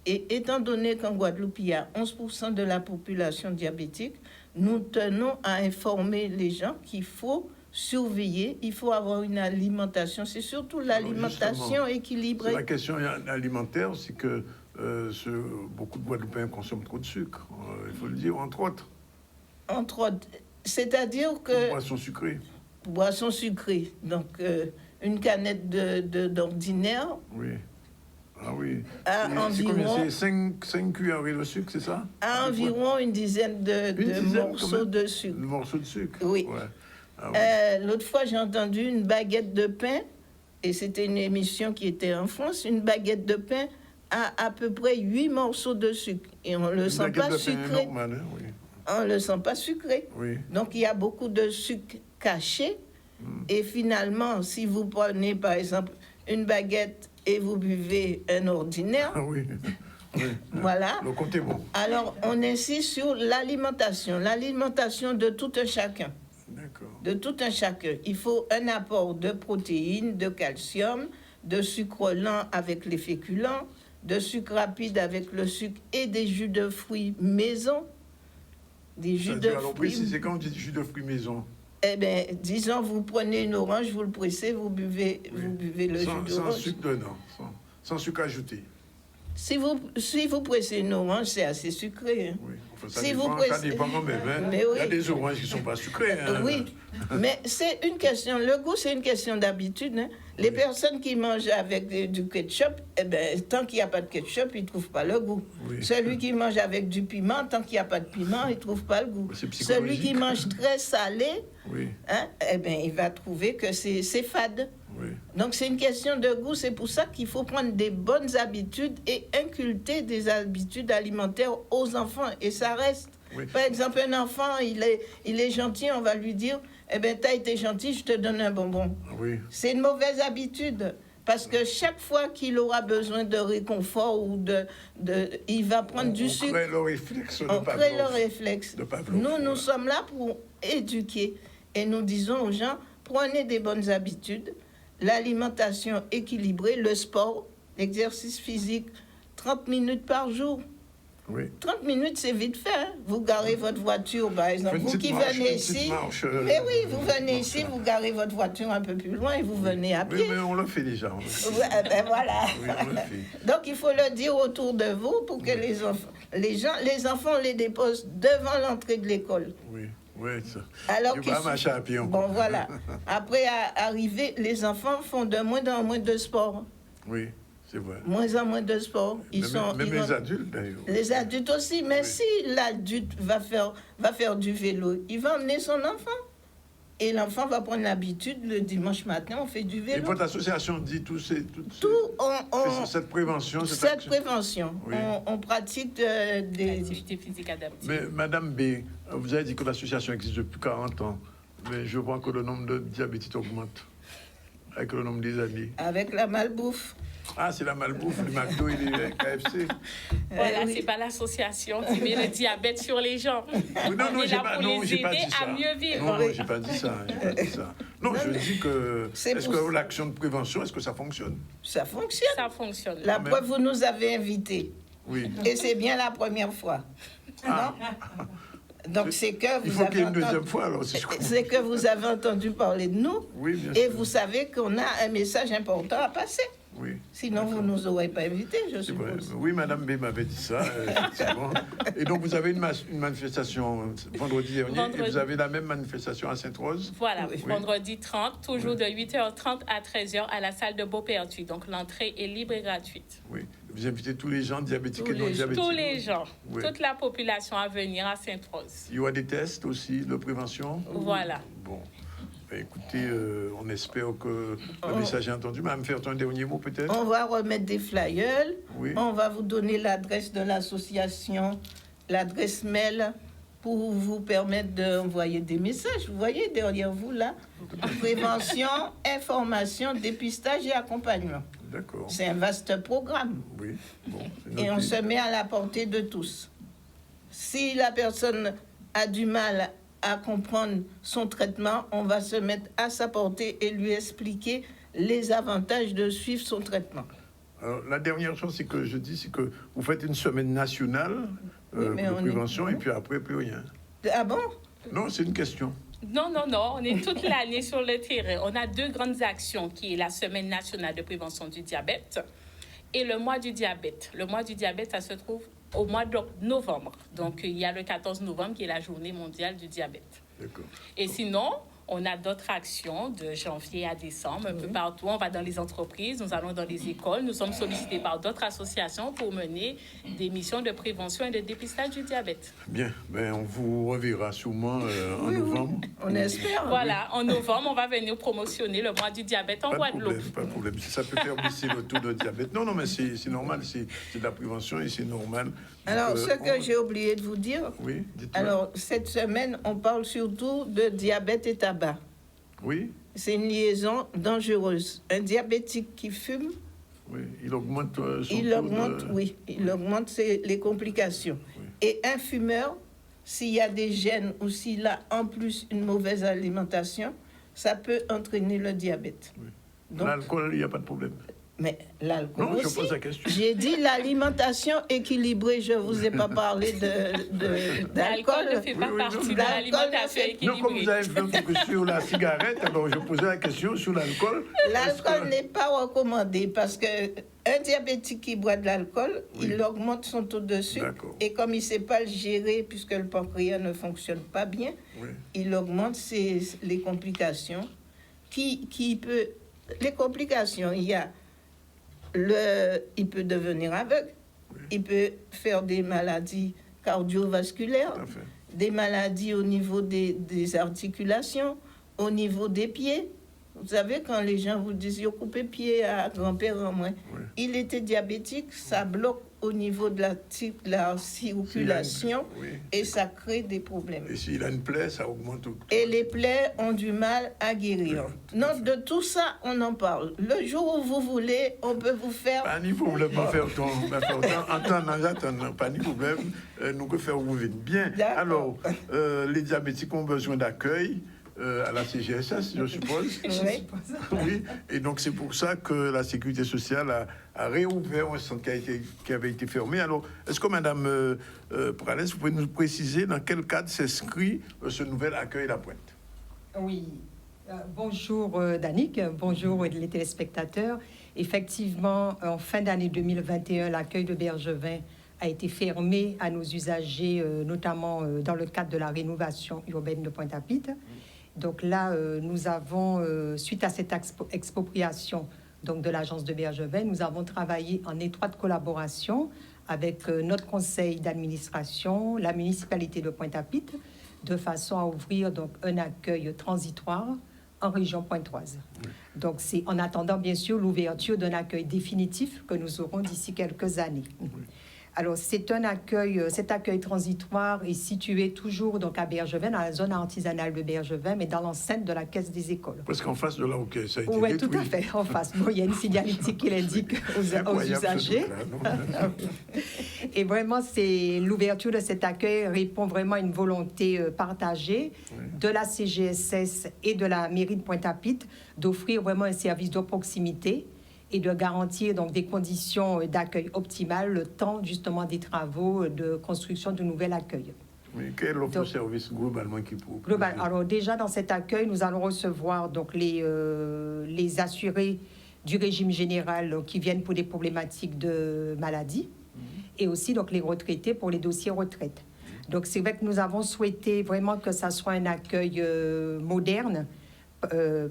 Et étant donné qu'en Guadeloupe, il y a 11% de la population diabétique, nous tenons à informer les gens qu'il faut surveiller, il faut avoir une alimentation. C'est surtout l'alimentation équilibrée. La question alimentaire, c'est que beaucoup de Guadeloupéens consomment trop de sucre, il faut le dire, entre autres. Entre autres, c'est-à-dire que... Boisson sucrée. Boisson sucrée. Donc, une canette d'ordinaire. Oui. Ah oui. C'est 5 cuillerées de sucre, c'est ça? À environ une dizaine de morceaux de sucre. Un morceau de sucre? Oui. Ouais. Ah oui. L'autre fois, j'ai entendu une baguette de pain, et c'était une émission qui était en France, une baguette de pain à peu près 8 morceaux de sucre. Et on ne le sent pas sucré. Normal, hein, oui. On ne le sent pas sucré. Oui. Donc, il y a beaucoup de sucre caché. Et finalement, si vous prenez, par exemple, une baguette et vous buvez un ordinaire, oui. Oui. Voilà. Le compte est bon. Alors, on insiste sur l'alimentation de tout un chacun. D'accord. De tout un chacun. Il faut un apport de protéines, de calcium, de sucre lent avec les féculents, de sucre rapide avec le sucre et des jus de fruits maison. Des jus de fruits. Alors, précisez quand on dit jus de fruits maison. Eh bien, disons, vous prenez une orange, vous le pressez, vous buvez le jus d'orange. Sans sucre dedans, sans sucre ajouté. Si vous pressez une orange, c'est assez sucré. Hein. Oui, enfin, ça dépend quand même. Hein. Mais oui. Il y a des oranges qui ne sont pas sucrées. Hein. Oui, mais c'est une question, le goût, c'est une question d'habitude. Hein. Les personnes qui mangent avec du ketchup, eh ben, tant qu'il n'y a pas de ketchup, ils ne trouvent pas le goût. Oui. Celui qui mange avec du piment, tant qu'il n'y a pas de piment, il ne trouve pas le goût. Celui qui mange très salé, hein, eh ben, il va trouver que c'est fade. Oui. Donc, c'est une question de goût. C'est pour ça qu'il faut prendre des bonnes habitudes et inculter des habitudes alimentaires aux enfants. Et ça reste. Oui. Par exemple, un enfant, il est gentil, on va lui dire, eh bien, t'as été gentil, je te donne un bonbon. Oui. C'est une mauvaise habitude. Parce que chaque fois qu'il aura besoin de réconfort ou il va prendre du sucre. On crée le réflexe de Pavlov. On crée le réflexe. De Pavlov, nous sommes là pour éduquer. et nous disons aux gens, prenez des bonnes habitudes, l'alimentation équilibrée, le sport, l'exercice physique, 30 minutes par jour. Oui. 30 minutes, c'est vite fait. Hein? Vous garez votre voiture, par exemple. Vous qui venez ici, mais oui, vous venez ici, vous garez votre voiture un peu plus loin et vous venez à pied. Oui, mais on le fait déjà. Ben voilà. Oui, on le fait. Donc, il faut le dire autour de vous pour que les enfants, les déposent devant l'entrée de l'école. Oui. Oui, ça. Alors bon, voilà. Après arriver, les enfants font de moins en moins de sport. Oui, c'est vrai. Moins en moins de sport. Même les adultes, d'ailleurs. Les adultes aussi. Mais si l'adulte va faire du vélo, il va emmener son enfant. Et l'enfant va prendre l'habitude, le dimanche matin, on fait du vélo. Et votre association dit cette prévention, cette prévention. Oui. On pratique des activités physiques adaptées. Mais Madame B, vous avez dit que l'association existe depuis 40 ans, mais je vois que le nombre de diabétiques augmente avec le nombre des années. Avec la malbouffe. Ah, c'est la malbouffe, le McDo et les KFC. Voilà, c'est pas l'association qui met le diabète sur les gens. Oui, non, on est là pour les aider à mieux vivre. Non, j'ai pas dit ça. Non, je dis que... Est-ce que l'action de prévention, est-ce que ça fonctionne? Ça fonctionne. Ça fonctionne. La preuve, vous nous avez invités. Oui. Et c'est bien la première fois. Ah. Non? Donc c'est que il faut qu'il y ait une deuxième fois, alors. C'est que vous avez entendu parler de nous. Oui, bien et sûr. vous savez qu'on a un message important à passer. Oui. Sinon, vous ne nous aurez pas invités, je suppose. Oui, Madame B m'avait dit ça, effectivement. Et donc, vous avez une manifestation vendredi dernier, et vous avez la même manifestation à Sainte-Rose. Voilà, oui. Vendredi 30, toujours de 8h30 à 13h à la salle de Beaupertuis. Donc, l'entrée est libre et gratuite. Oui. Vous invitez tous les gens diabétiques et non diabétiques. Tous les gens, toute la population à venir à Sainte-Rose. Il y aura des tests aussi de prévention. Voilà. Bon. Écoutez, on espère que le message est entendu. Madame Ferton, un dernier mot peut-être? On va remettre des flyers. Oui. On va vous donner l'adresse de l'association, l'adresse mail pour vous permettre d'envoyer des messages. Vous voyez derrière vous là, prévention, information, dépistage et accompagnement. D'accord. C'est un vaste programme. Oui. Bon, et on se met à la portée de tous. Si la personne a du mal à comprendre son traitement, on va se mettre à sa portée et lui expliquer les avantages de suivre son traitement. Alors, la dernière chose, c'est que je dis, c'est que vous faites une semaine nationale de prévention et puis après, plus rien. Ah bon? Non, c'est une question. Non, on est toute l'année sur le terrain. On a 2 grandes actions, qui est la Semaine nationale de prévention du diabète et le mois du diabète. Le mois du diabète, ça se trouve au mois de novembre. Donc, il y a le 14 novembre qui est la journée mondiale du diabète. D'accord. Et sinon, on a d'autres actions de janvier à décembre, un peu partout. On va dans les entreprises, nous allons dans les écoles. Nous sommes sollicités par d'autres associations pour mener des missions de prévention et de dépistage du diabète. Bien, on vous reverra sûrement en novembre. On espère. Voilà, en novembre, on va venir promotionner le mois du diabète en Guadeloupe. Pas de problème. Ça peut faire baisser le taux de diabète. Non, mais c'est normal. C'est de la prévention et c'est normal. Alors, ce que j'ai oublié de vous dire, oui, alors, cette semaine, on parle surtout de diabète et tabac. Oui. C'est une liaison dangereuse. Un diabétique qui fume, oui, il augmente son il taux augmente, oui, il augmente les complications. Oui. Et un fumeur, s'il y a des gènes ou s'il a en plus une mauvaise alimentation, ça peut entraîner le diabète. Oui. L'alcool, il n'y a pas de problème. Mais l'alcool aussi. Non, je pose la question. J'ai dit l'alimentation équilibrée. Je ne vous ai pas parlé d'alcool. L'alcool ne fait pas partie de l'alimentation équilibrée. Non, comme vous avez fait sur la cigarette, alors je posais la question sur l'alcool. L'alcool n'est pas recommandé parce qu'un diabétique qui boit de l'alcool, il augmente son taux de sucre. Et comme il ne sait pas le gérer, puisque le pancréas ne fonctionne pas bien, il augmente les complications. Les complications, il peut devenir aveugle, il peut faire des maladies cardiovasculaires, des maladies au niveau des articulations, au niveau des pieds. Vous savez, quand les gens vous disent « Yo coupé pied à grand-père en moins », il était diabétique, ça bloque au niveau de la circulation et ça crée des problèmes. Et s'il a une plaie, ça augmente tout. Et les plaies ont du mal à guérir. Donc, de tout ça, on en parle. Le jour où vous voulez, on peut vous faire... Pas ni problème, pas ni problème, nous pouvons faire vous venir. Bien, alors, les diabétiques ont besoin d'accueil. à la CGSS, je suppose. Oui, et donc c'est pour ça que la Sécurité sociale a réouvert un centre qui avait été fermé. Alors, est-ce que Madame Pralès, vous pouvez nous préciser dans quel cadre s'inscrit ce nouvel accueil La Pointe? Oui. Bonjour Danick, bonjour les téléspectateurs. Effectivement, en fin d'année 2021, l'accueil de Bergevin a été fermé à nos usagers, notamment dans le cadre de la rénovation urbaine de Pointe-à-Pitre. Donc là, nous avons, suite à cette expropriation donc de l'agence de Bergevin, nous avons travaillé en étroite collaboration avec notre conseil d'administration, la municipalité de Pointe-à-Pitre, de façon à ouvrir donc un accueil transitoire en région pointoise. Donc c'est en attendant bien sûr l'ouverture d'un accueil définitif que nous aurons d'ici quelques années. Alors c'est un accueil, cet accueil transitoire est situé toujours donc à Bergevin, dans la zone artisanale de Bergevin, mais dans l'enceinte de la Caisse des écoles. Parce qu'en face de là, ok, ça a été Oui, détruit. Tout à fait, en face. Bon, il y a une signalétique qui l'indique aux usagers. Et vraiment, c'est l'ouverture de cet accueil répond vraiment à une volonté partagée de la CGSS et de la mairie de Pointe-à-Pitre d'offrir vraiment un service de proximité et de garantir donc des conditions d'accueil optimales le temps justement des travaux de construction du nouvel accueil. Mais quel offre de service globalement qui pour Alors déjà dans cet accueil, nous allons recevoir donc les assurés du régime général qui viennent pour des problématiques de maladie et aussi donc les retraités pour les dossiers retraite. Donc c'est vrai que nous avons souhaité vraiment que ça soit un accueil moderne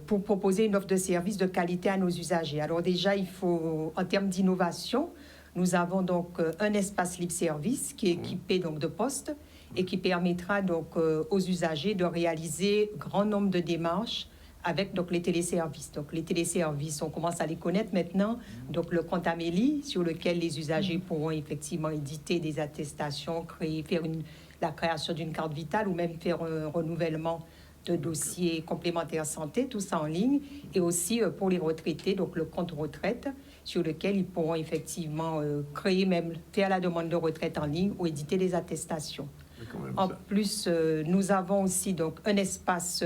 pour proposer une offre de service de qualité à nos usagers. Alors déjà, il faut, en termes d'innovation, nous avons donc un espace libre-service qui est équipé donc de postes et qui permettra donc aux usagers de réaliser grand nombre de démarches avec donc les téléservices. Donc les téléservices, on commence à les connaître maintenant. Donc le compte Amélie, sur lequel les usagers pourront effectivement éditer des attestations, faire la création d'une carte vitale ou même faire un renouvellement de dossiers complémentaires santé, tout ça en ligne, et aussi pour les retraités, donc le compte retraite, sur lequel ils pourront effectivement créer, même faire la demande de retraite en ligne ou éditer des attestations. En plus, nous avons aussi donc un espace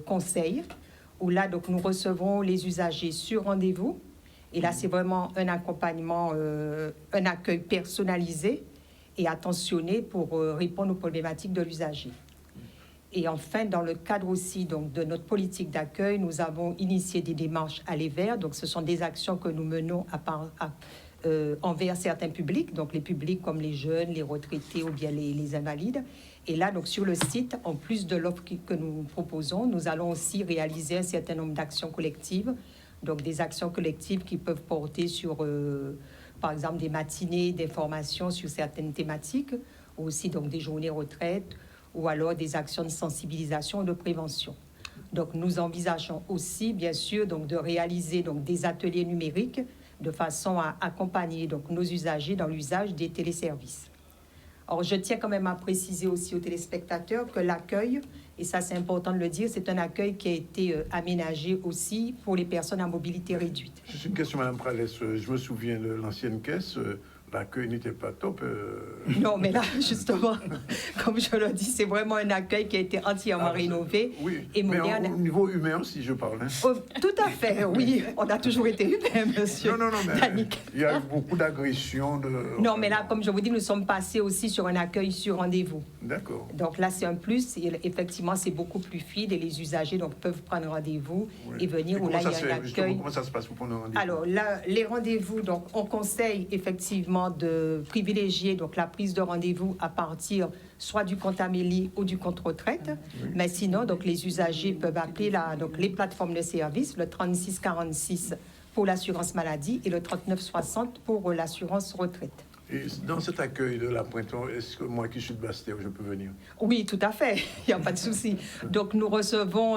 conseil, où là, donc, nous recevrons les usagers sur rendez-vous, et là, c'est vraiment un accompagnement, un accueil personnalisé et attentionné pour répondre aux problématiques de l'usager. Et enfin, dans le cadre aussi donc, de notre politique d'accueil, nous avons initié des démarches Aller vers. Donc, ce sont des actions que nous menons envers certains publics, donc les publics comme les jeunes, les retraités ou bien les invalides. Et là, donc, sur le site, en plus de l'offre que nous proposons, nous allons aussi réaliser un certain nombre d'actions collectives. Donc, des actions collectives qui peuvent porter sur, par exemple, des matinées d'information sur certaines thématiques, ou aussi donc, des journées retraite, ou alors des actions de sensibilisation et de prévention. Donc, nous envisageons aussi, bien sûr, donc, de réaliser donc, des ateliers numériques de façon à accompagner donc, nos usagers dans l'usage des téléservices. Alors, je tiens quand même à préciser aussi aux téléspectateurs que l'accueil, et ça c'est important de le dire, c'est un accueil qui a été aménagé aussi pour les personnes à mobilité réduite. C'est une question, Mme Pralès. Je me souviens de l'ancienne caisse. L'accueil n'était pas top. Non, mais là, justement, comme je le dis, c'est vraiment un accueil qui a été entièrement rénové et moderne. Mais au niveau humain aussi, je parle. Hein. Oh, tout à fait, oui. On a toujours été humain, monsieur. Non, mais Danick. Il y a eu beaucoup d'agressions. Non, mais là, comme je vous dis, nous sommes passés aussi sur un accueil sur rendez-vous. D'accord. Donc là, c'est un plus. Et effectivement, c'est beaucoup plus fluide et les usagers donc, peuvent prendre rendez-vous et venir. Comment ça se passe pour prendre rendez-vous? Alors là, les rendez-vous, donc, on conseille effectivement de privilégier donc la prise de rendez-vous à partir soit du compte Amélie ou du compte retraite, mais sinon donc les usagers peuvent appeler donc les plateformes de services, le 3646 pour l'assurance maladie et le 3960 pour l'assurance retraite. Et dans cet accueil de La Pointe, est-ce que moi qui suis de Basse-Terre, je peux venir? Oui, tout à fait, il n'y a pas de souci. Donc nous recevons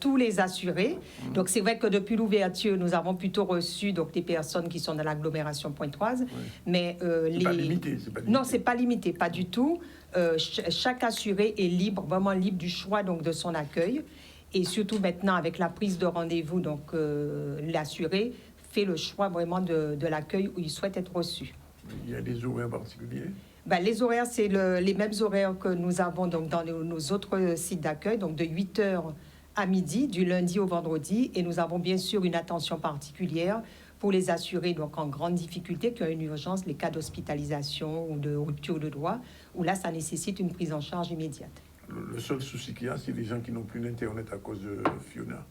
tous les assurés. Donc c'est vrai que depuis l'ouverture, nous avons plutôt reçu donc, des personnes qui sont dans l'agglomération pointoise. Mais c'est pas limité, Non, c'est pas limité, pas du tout. Chaque assuré est libre, vraiment libre du choix donc, de son accueil. Et surtout maintenant, avec la prise de rendez-vous, donc l'assuré fait le choix vraiment de l'accueil où il souhaite être reçu. Il y a des horaires particuliers? Les horaires, c'est les mêmes horaires que nous avons donc, dans nos autres sites d'accueil, donc de 8h à midi, du lundi au vendredi. Et nous avons bien sûr une attention particulière pour les assurés donc en grande difficulté, qui ont une urgence, les cas d'hospitalisation ou de rupture de droit, où là, ça nécessite une prise en charge immédiate. Le seul souci qu'il y a, c'est les gens qui n'ont plus d'Internet à cause de Fiona.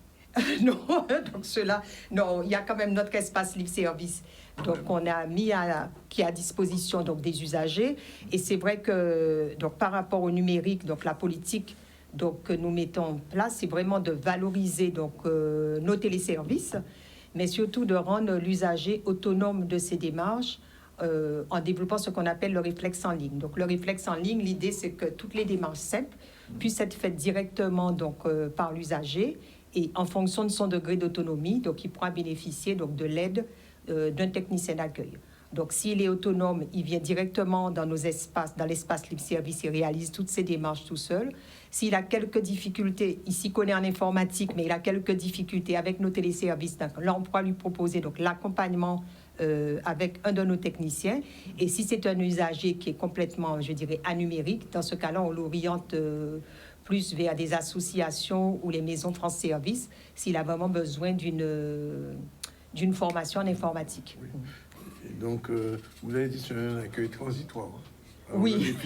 Non, donc cela, non, il y a quand même notre espace libre service. Donc on a mis à disposition donc des usagers. Et c'est vrai que donc par rapport au numérique, donc la politique donc que nous mettons en place, c'est vraiment de valoriser donc nos téléservices, mais surtout de rendre l'usager autonome de ses démarches en développant ce qu'on appelle le réflexe en ligne. Donc le réflexe en ligne, l'idée c'est que toutes les démarches simples puissent être faites directement donc par l'usager, et en fonction de son degré d'autonomie, donc il pourra bénéficier donc de l'aide d'un technicien d'accueil. Donc s'il est autonome, il vient directement dans nos espaces, dans l'espace libre service, et réalise toutes ces démarches tout seul. S'il a quelques difficultés, il s'y connaît en informatique, mais il a quelques difficultés avec nos téléservices, donc là on pourra lui proposer donc l'accompagnement avec un de nos techniciens. Et si c'est un usager qui est complètement, je dirais, anumérique, dans ce cas-là, on l'oriente plus vers des associations ou les maisons France Service, s'il a vraiment besoin d'une formation en informatique. Oui. Et donc, vous avez dit que c'est un accueil transitoire. Alors, oui.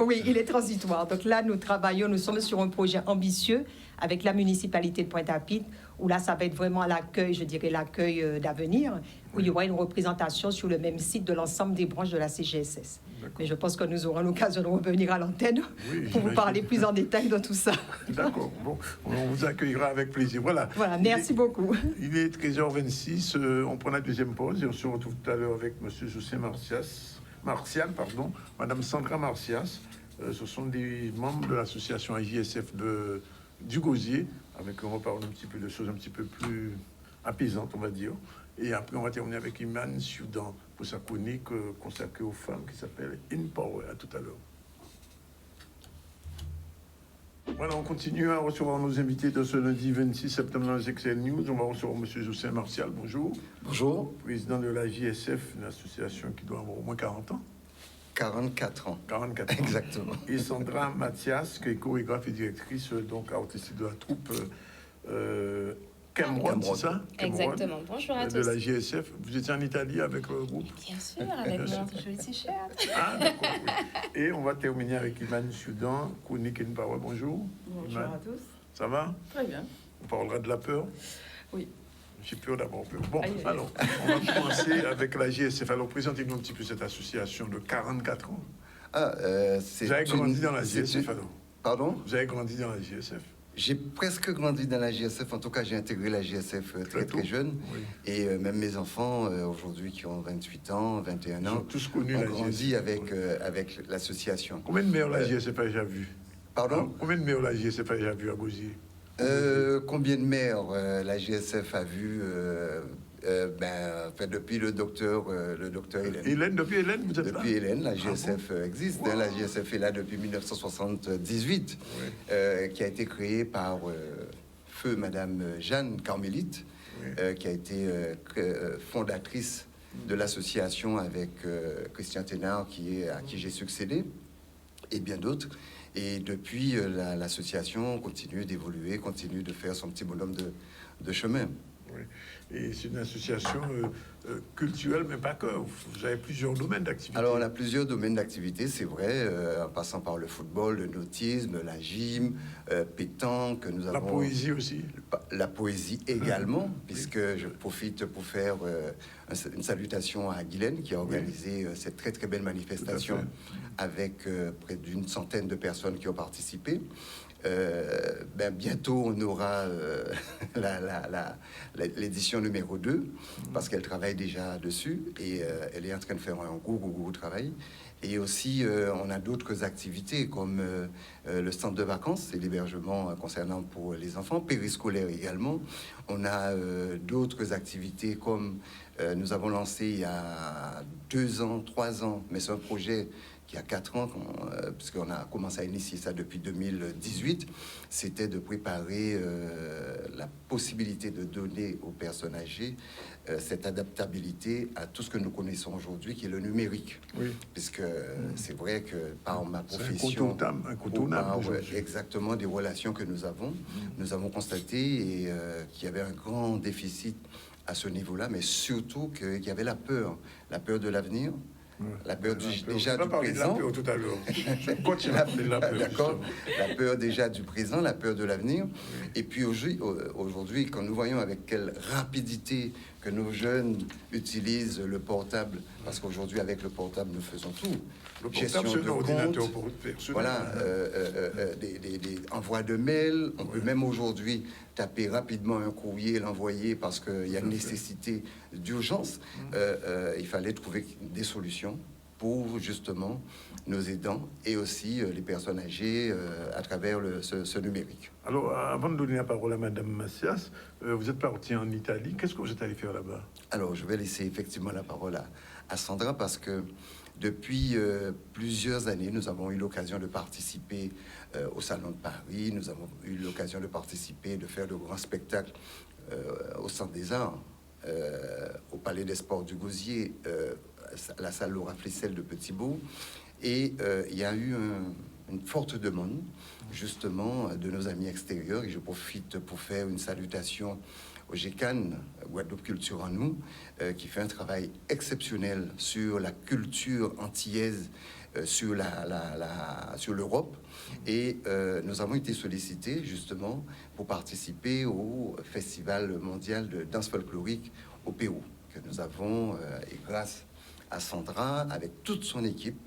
Oui, il est transitoire. Donc là, nous sommes sur un projet ambitieux avec la municipalité de Pointe-à-Pitre, où là, ça va être vraiment l'accueil, je dirais l'accueil d'avenir, où il y aura une représentation sur le même site de l'ensemble des branches de la CGSS. Mais je pense que nous aurons l'occasion de revenir à l'antenne pour vous parler plus en détail de tout ça. D'accord, bon, on vous accueillira avec plaisir. Voilà, merci beaucoup. Il est 13h26, on prend la deuxième pause et on se retrouve tout à l'heure avec M. José Martial, Mme Sandra Martias. Ce sont des membres de l'association AJSF du Gosier, avec on reparle un petit peu de choses un petit peu plus apaisantes, on va dire. Et après, on va terminer avec Iman Soudan pour sa chronique consacrée aux femmes qui s'appelle In Power. À tout à l'heure. Voilà, on continue à recevoir nos invités de ce lundi 26 septembre dans les Excel News. On va recevoir M. José Martial. Bonjour. Bonjour. Président de la JSF, une association qui doit avoir au moins 40 ans. 44 ans. 44 ans. Exactement. Et Sandra Mathias, qui est chorégraphe et directrice donc artistique de la troupe Kemrod, c'est ça? Exactement. Bonjour à tous. De la JSF. Vous étiez en Italie avec le groupe? Bien sûr, avec mon joli t-shirt. Ah, d'accord. Oui. Et on va terminer avec Iman Soudan, chronique In Power. Bonjour. Bonjour Iman. à tous. Ça va? Très bien. On parlera de la peur. Oui. J'ai peur d'avoir peur. Bon, alors, on va commencer avec la JSF. Alors, présentez-nous un petit peu cette association de 44 ans. Vous avez grandi dans la JSF, alors? Pardon? Vous avez grandi dans la JSF? J'ai presque grandi dans la JSF. En tout cas, j'ai intégré la JSF très jeune. Oui. Et même mes enfants, aujourd'hui, qui ont 28 ans, 21 ans, tous connu ont la grandi JSF, avec l'association. Combien de maires la JSF a déjà vu? Pardon? Combien de maires la JSF a déjà vu à Gosier? Combien de maires la JSF a vu depuis le docteur Hélène. Hélène, depuis Hélène, vous êtes là? Depuis Hélène, la JSF existe. Wow. La JSF est là depuis 1978, oui. Qui a été créée par feu Madame Jeanne Carmélite, oui. Qui a été fondatrice de l'association avec Christian Thénard, à qui j'ai succédé, et bien d'autres. Et depuis, l'association continue d'évoluer, continue de faire son petit bonhomme de chemin. Oui. Et c'est une association culturelle, mais pas que. Vous avez plusieurs domaines d'activité. Alors, on a plusieurs domaines d'activité, c'est vrai, en passant par le football, le nautisme, la gym, pétanque. Nous avons la poésie aussi. La poésie également, puisque je profite pour faire une salutation à Guylaine, qui a organisé cette très très belle manifestation avec près d'une centaine de personnes qui ont participé. Bientôt on aura l'édition numéro 2 parce qu'elle travaille déjà dessus et elle est en train de faire un gros travail. Et aussi on a d'autres activités comme le centre de vacances et l'hébergement concernant pour les enfants, périscolaire également. On a d'autres activités comme nous avons lancé il y a 2 ans, 3 ans, mais c'est un projet qui a 4 ans, puisqu'on a commencé à initier ça depuis 2018, c'était de préparer la possibilité de donner aux personnes âgées cette adaptabilité à tout ce que nous connaissons aujourd'hui, qui est le numérique. Oui. Puisque c'est vrai que par ma profession, exactement des relations que nous avons constaté qu'il y avait un grand déficit à ce niveau-là, mais surtout qu'il y avait la peur de l'avenir, la peur déjà du présent. La peur tout à l'heure. D'accord. La peur déjà du présent, la peur de l'avenir. Et puis aujourd'hui, quand nous voyons avec quelle rapidité que nos jeunes utilisent le portable, parce qu'aujourd'hui avec le portable nous faisons tout. Le portable, c'est un ordinateur pour voilà, des envois de mails. On peut même aujourd'hui taper rapidement un courrier et l'envoyer parce qu'il y a une nécessité d'urgence. Il fallait trouver des solutions pour justement nos aidants et aussi les personnes âgées à travers ce numérique. Alors, avant de donner la parole à Madame Macias, vous êtes parti en Italie. Qu'est-ce que vous êtes allé faire là-bas? Alors, je vais laisser effectivement la parole à Sandra parce que depuis plusieurs années, nous avons eu l'occasion de participer au Salon de Paris. Nous avons eu l'occasion de participer, de faire de grands spectacles au Centre des Arts, au Palais des Sports du Gosier, la salle Laura Flessel de Petit-Bourg. Et il y a eu une forte demande, justement, de nos amis extérieurs. Et je profite pour faire une salutation au GECAN, Guadeloupe Culture en nous, qui fait un travail exceptionnel sur la culture antillaise, sur l'Europe. Et nous avons été sollicités, justement, pour participer au Festival mondial de danse folklorique au Pérou, que nous avons, et grâce à Sandra, avec toute son équipe,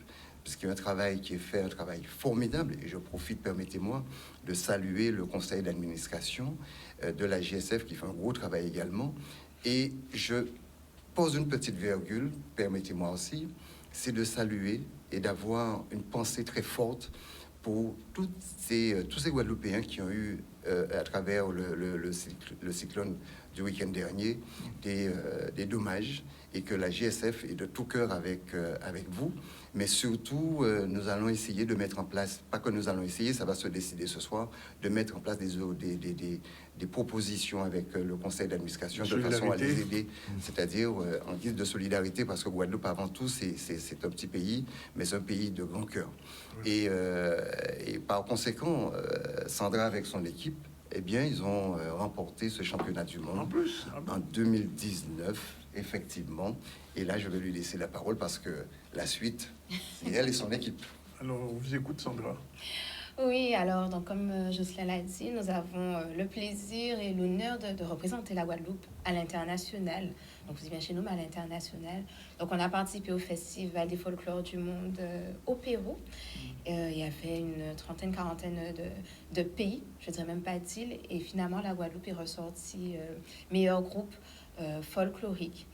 puisqu'il y a un travail qui est fait, un travail formidable, et je profite, permettez-moi, de saluer le conseil d'administration de la JSF qui fait un gros travail également. Et je pose une petite virgule, permettez-moi aussi, c'est de saluer et d'avoir une pensée très forte pour tous ces Guadeloupéens qui ont eu, à travers le cyclone du week-end dernier, des dommages, et que la JSF est de tout cœur avec vous. Mais surtout, nous allons essayer de mettre en place, pas que nous allons essayer, ça va se décider ce soir, de mettre en place des propositions avec le conseil d'administration de façon à les aider, c'est-à-dire en guise de solidarité, parce que Guadeloupe, avant tout, c'est un petit pays, mais c'est un pays de grand cœur. Et par conséquent, Sandra, avec son équipe, eh bien, ils ont remporté ce championnat du monde en 2019, effectivement. Et là, je vais lui laisser la parole parce que la suite, c'est elle et son équipe. Alors, on vous écoute, Sandra. Oui, alors, donc, comme Jocelyne l'a dit, nous avons le plaisir et l'honneur de représenter la Guadeloupe à l'international. Donc, vous êtes bien chez nous, mais à l'international. Donc, on a participé au Festival des folklores du monde au Pérou. Il y avait une trentaine, quarantaine de pays, je dirais même pas d'îles. Et finalement, la Guadeloupe est ressortie meilleur groupe folklorique.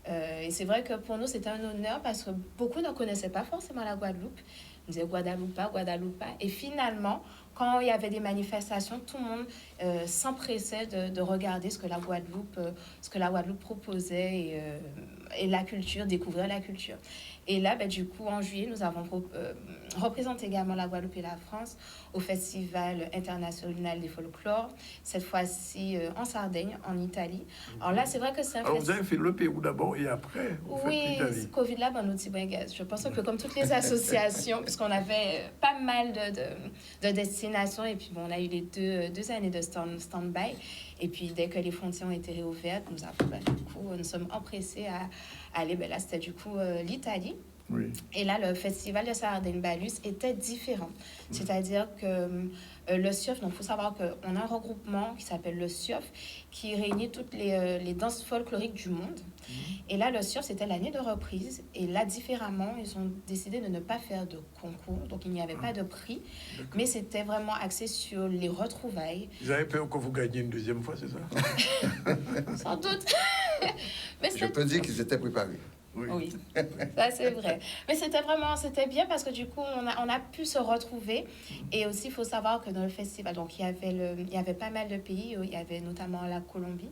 Et c'est vrai que pour nous, c'était un honneur parce que beaucoup ne connaissaient pas forcément la Guadeloupe. On disait Guadeloupe. Et finalement, quand il y avait des manifestations, tout le monde s'empressait de regarder ce que la Guadeloupe proposait et la culture, découvrir la culture. Et là, du coup, en juillet, nous avons représenté également la Guadeloupe et la France au Festival international des folklores, cette fois-ci en Sardaigne, en Italie. Alors là, c'est vrai que c'est un festival... vous avez fait le Pérou d'abord et après, oui, ce Covid-là, nous dit, je pense que comme toutes les associations, puisqu'on avait pas mal de destinations, et puis on a eu les deux années de stand-by. Et puis, dès que les frontières ont été réouvertes, nous sommes empressés à aller. Là, c'était du coup l'Italie. Oui. Et là, le festival de Sardaigne-Balus était différent. C'est-à-dire que le SIOF, donc il faut savoir qu'on a un regroupement qui s'appelle le SIOF, qui réunit toutes les danses folkloriques du monde. Et là, le SIOF, c'était l'année de reprise. Et là, différemment, ils ont décidé de ne pas faire de concours. Donc, il n'y avait pas de prix. Mais c'était vraiment axé sur les retrouvailles. Ils avaient peur que vous gagniez une deuxième fois, c'est ça? Sans doute. Mais je peux dire qu'ils étaient préparés. Oui, ça c'est vrai. Mais c'était bien parce que du coup, on a pu se retrouver. Et aussi, il faut savoir que dans le festival, donc il y avait pas mal de pays. Il y avait notamment la Colombie,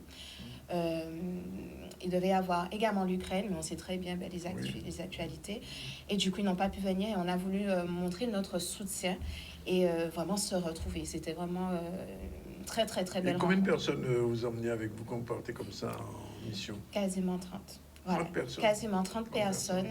Il devait y avoir également l'Ukraine, mais on sait très bien les actualités. Et du coup, ils n'ont pas pu venir et on a voulu montrer notre soutien et vraiment se retrouver. C'était vraiment très, très, très belle. Et combien de personnes vous emmenez avec vous quand vous partez comme ça en mission? Quasiment 30. Voilà, quasiment 30 personnes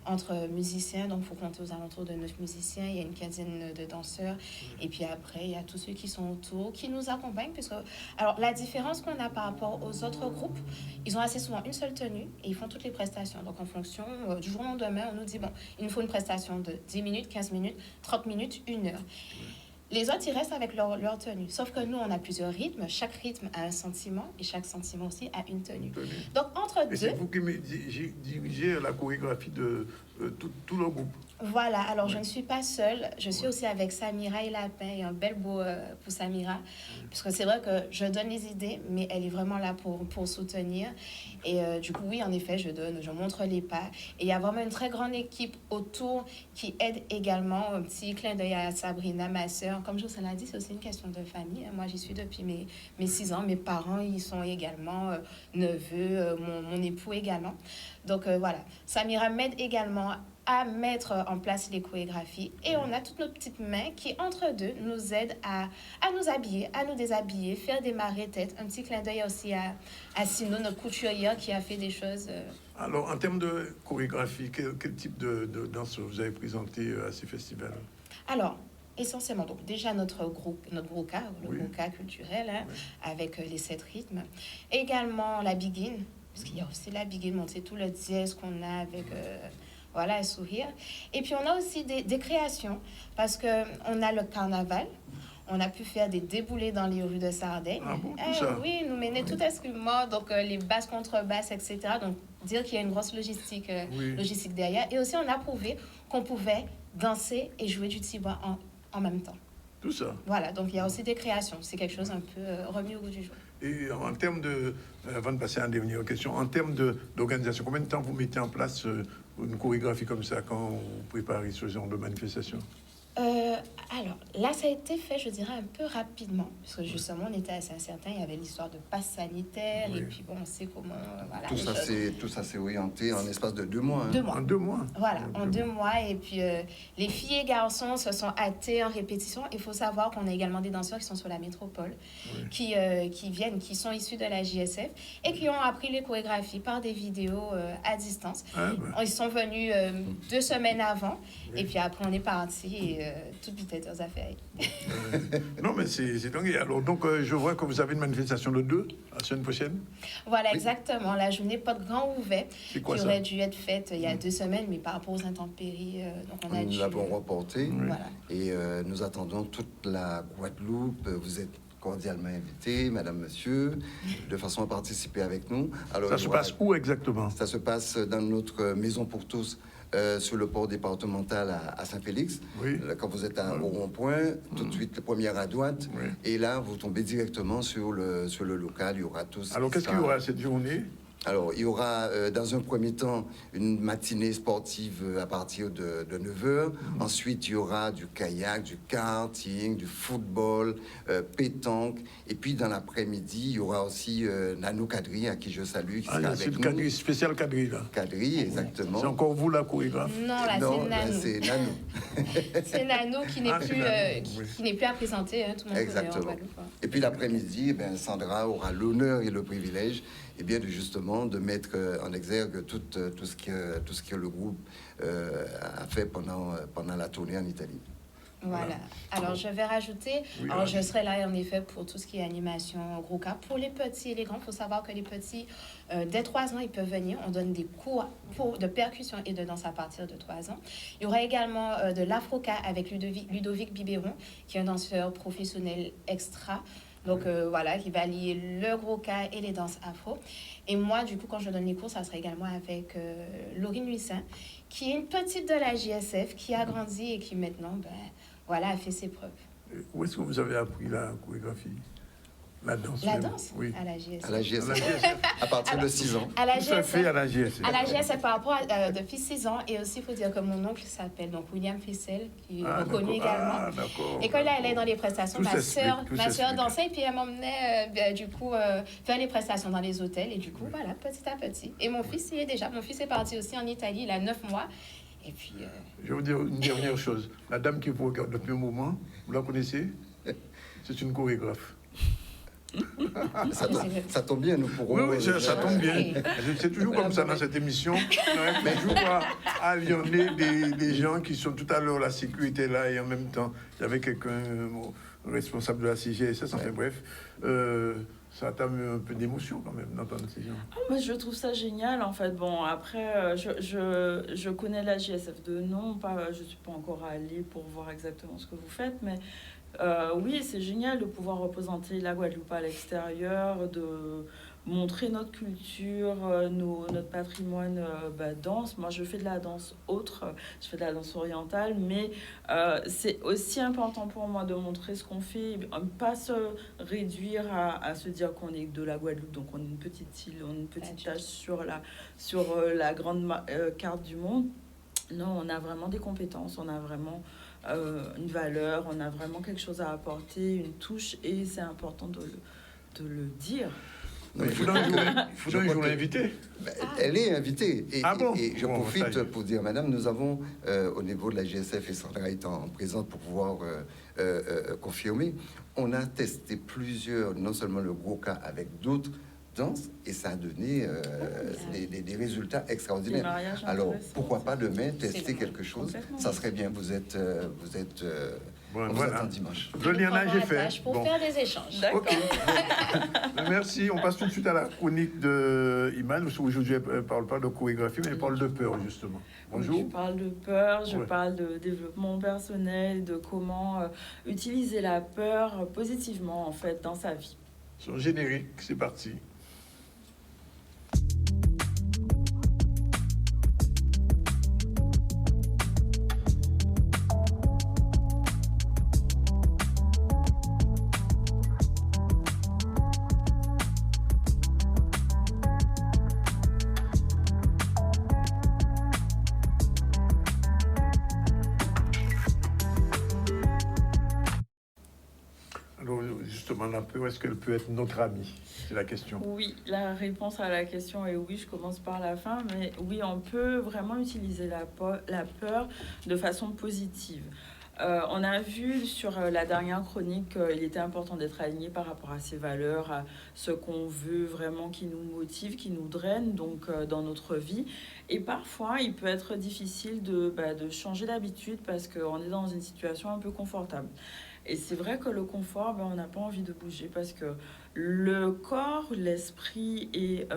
entre musiciens, donc il faut compter aux alentours de 9 musiciens, il y a une quinzaine de danseurs, et puis après il y a tous ceux qui sont autour, qui nous accompagnent, puisque, alors la différence qu'on a par rapport aux autres groupes, ils ont assez souvent une seule tenue, et ils font toutes les prestations, donc en fonction du jour au lendemain, on nous dit, bon, il nous faut une prestation de 10 minutes, 15 minutes, 30 minutes, 1 heure. Les autres, ils restent avec leur tenue. Sauf que nous, on a plusieurs rythmes. Chaque rythme a un sentiment et chaque sentiment aussi a une tenue. Donc, entre deux... C'est vous qui dirigez la chorégraphie de tout le groupe. Voilà. Alors, je ne suis pas seule. Je suis aussi avec Samira et Lapin. Et un bel beau pour Samira. Parce que c'est vrai que je donne les idées, mais elle est vraiment là pour soutenir. Et du coup, oui, en effet, je montre les pas. Et il y a vraiment une très grande équipe autour qui aide également. Un petit clin d'œil à Sabrina, ma sœur. Comme je vous l'ai dit, c'est aussi une question de famille. Moi, j'y suis depuis mes 6 ans. Mes parents, ils sont également neveux, mon époux également. Donc, voilà. Samira m'aide également à mettre en place les chorégraphies. Et on a toutes nos petites mains qui, entre deux, nous aident à nous habiller, à nous déshabiller, faire démarrer tête. Un petit clin d'œil aussi à Sino, notre couturière, qui a fait des choses... Alors, en termes de chorégraphie, quel type de danse vous avez présenté à ces festivals? Alors, essentiellement, donc déjà notre groupe cas, le groupe cas culturel, hein, avec les 7 rythmes. Également la Begin, parce qu'il y a aussi la Begin, montrer tout le dièse qu'on a avec... voilà, un sourire. Et puis, on a aussi des créations, parce qu'on a le carnaval. On a pu faire des déboulés dans les rues de Sardaigne. Ah bon, tout ça? Oui, nous mener tout instrument, donc les basses, contrebasses, etc. Donc, dire qu'il y a une grosse logistique derrière. Et aussi, on a prouvé qu'on pouvait danser et jouer du tibois en même temps. Tout ça? Voilà, donc il y a aussi des créations. C'est quelque chose un peu remis au goût du jour. Et en termes de... avant de passer à une dernière question, en termes d'organisation, combien de temps vous mettez en place une chorégraphie comme ça quand vous préparez ce genre de manifestation? Alors, là, ça a été fait, je dirais, un peu rapidement, parce que justement, on était assez incertain. Il y avait l'histoire de passe sanitaire, et puis bon, on sait comment... voilà, tout ça s'est orienté en espace de 2 mois. Hein. 2 mois. En 2 mois? Voilà, en 2 mois. Et puis, les filles et garçons se sont hâtés en répétition. Il faut savoir qu'on a également des danseurs qui sont sur la métropole, qui viennent, qui sont issus de la JSF, et qui ont appris les chorégraphies par des vidéos à distance. Ils sont venus 2 semaines avant, et puis après, on est parti, et toute vitesse aux affaires. Non, mais c'est dingue. Alors, donc, je vois que vous avez une manifestation le 2, la semaine prochaine. Voilà, exactement. La journée Porte Grand Ouvert, qui aurait dû être faite il y a 2 semaines, mais par rapport aux intempéries, donc nous l'avons reporté. Voilà. Et nous attendons toute la Guadeloupe. Vous êtes cordialement invité, madame, monsieur, de façon à participer avec nous. Alors, ça se passe où exactement? Ça se passe dans notre maison pour tous, sur le port départemental à Saint-Félix. Quand vous êtes au rond-point, tout de suite, la première à droite, et là, vous tombez directement sur le local. Il y aura tous... Alors, qu'est-ce qu'il y aura cette journée? Alors, il y aura, dans un premier temps, une matinée sportive à partir de 9h. Ensuite, il y aura du kayak, du karting, du football, pétanque. Et puis, dans l'après-midi, il y aura aussi Nanou Kadri, à qui je salue, qui sera avec nous. Kadri, spécial Kadri, là. Kadri, exactement. C'est encore vous, la chorégraphe? Non, là, c'est Nanou. C'est Nanou qui n'est plus à présenter. Hein, tout le monde. Exactement. Et puis, l'après-midi, Sandra aura l'honneur et le privilège de mettre en exergue tout ce que le groupe a fait pendant la tournée en Italie. Voilà. Alors, je vais rajouter, alors je serai là en effet pour tout ce qui est animation groupe cas. Pour les petits et les grands, il faut savoir que les petits, dès 3 ans, ils peuvent venir. On donne des cours de percussion et de danse à partir de 3 ans. Il y aura également de l'afro-cas avec Ludovic Biberon, qui est un danseur professionnel extra. Donc voilà, qui va lier le gros cas et les danses afro. Et moi, du coup, quand je donne les cours, ça sera également avec Laurine Huissin, qui est une petite de la JSF, qui a grandi et qui maintenant, a fait ses preuves. Où est-ce que vous avez appris la chorégraphie? La danse. La danse oui. À la GSF. À la GSF. À partir de 6 ans. À la Tout ça fait à la GSF. À la GSF par rapport à depuis 6 ans. Et aussi, il faut dire que mon oncle s'appelle donc William Fissel, qui est reconnu également. Et quand il allait dans les prestations, ma soeur dansait et puis elle m'emmenait du coup faire les prestations dans les hôtels. Et du coup, voilà, petit à petit. Et mon fils y est déjà. Mon fils est parti aussi en Italie, il a 9 mois. Et puis... Je vais vous dire une dernière chose. La dame qui vous regarde depuis un moment, vous la connaissez? C'est une chorégraphe. Ça tombe bien, nous pourrons... Oui, ça tombe bien. C'est toujours comme ça dans cette émission. On arrive toujours à lionner des gens qui sont tout à l'heure la sécurité là et en même temps, il y avait quelqu'un responsable de la CGSS, enfin bref. Ça t'a mis un peu d'émotion quand même d'entendre ces gens. Moi, je trouve ça génial en fait. Bon, après, je connais la GSF de nom, je ne suis pas encore allée pour voir exactement ce que vous faites, mais oui, c'est génial de pouvoir représenter la Guadeloupe à l'extérieur, de montrer notre culture, notre patrimoine danse. Moi, je fais de la danse autre, je fais de la danse orientale, mais c'est aussi important pour moi de montrer ce qu'on fait, pas se réduire à se dire qu'on est de la Guadeloupe, donc on est une petite île, on est une petite tâche sur la grande carte du monde. Non, on a vraiment des compétences, on a vraiment une valeur, on a vraiment quelque chose à apporter, une touche, et c'est important de le dire. Il faudrait un jour l'inviter. Elle est invitée. Et je Bon, profite pour dire, madame, nous avons, au niveau de la GSF, et Sandra étant présente pour pouvoir confirmer, on a testé plusieurs, non seulement le gros cas avec d'autres danses, et ça a donné des résultats extraordinaires. Alors, pourquoi pas demain tester quelque chose? Ça serait bien. Vous êtes bon, on voilà. vous attend dimanche. Joli en j'ai fait. Pour faire des échanges. Okay. Merci. On passe tout de suite à la chronique de Iman. Aujourd'hui, elle ne parle pas de chorégraphie, mais elle parle de peur, justement. Bonjour. Je parle de peur, je parle de développement personnel, de comment utiliser la peur positivement, en fait, dans sa vie. Son générique, c'est parti. La peur, est-ce qu'elle peut être notre amie? C'est la question. Oui, la réponse à la question est oui, je commence par la fin, mais oui, on peut vraiment utiliser la peur de façon positive. On a vu sur la dernière chronique qu'il était important d'être aligné par rapport à ses valeurs, à ce qu'on veut vraiment qui nous motive, qui nous draine donc dans notre vie. Et parfois, il peut être difficile de changer d'habitude parce qu'on est dans une situation un peu confortable. Et c'est vrai que le confort, on n'a pas envie de bouger parce que le corps, l'esprit et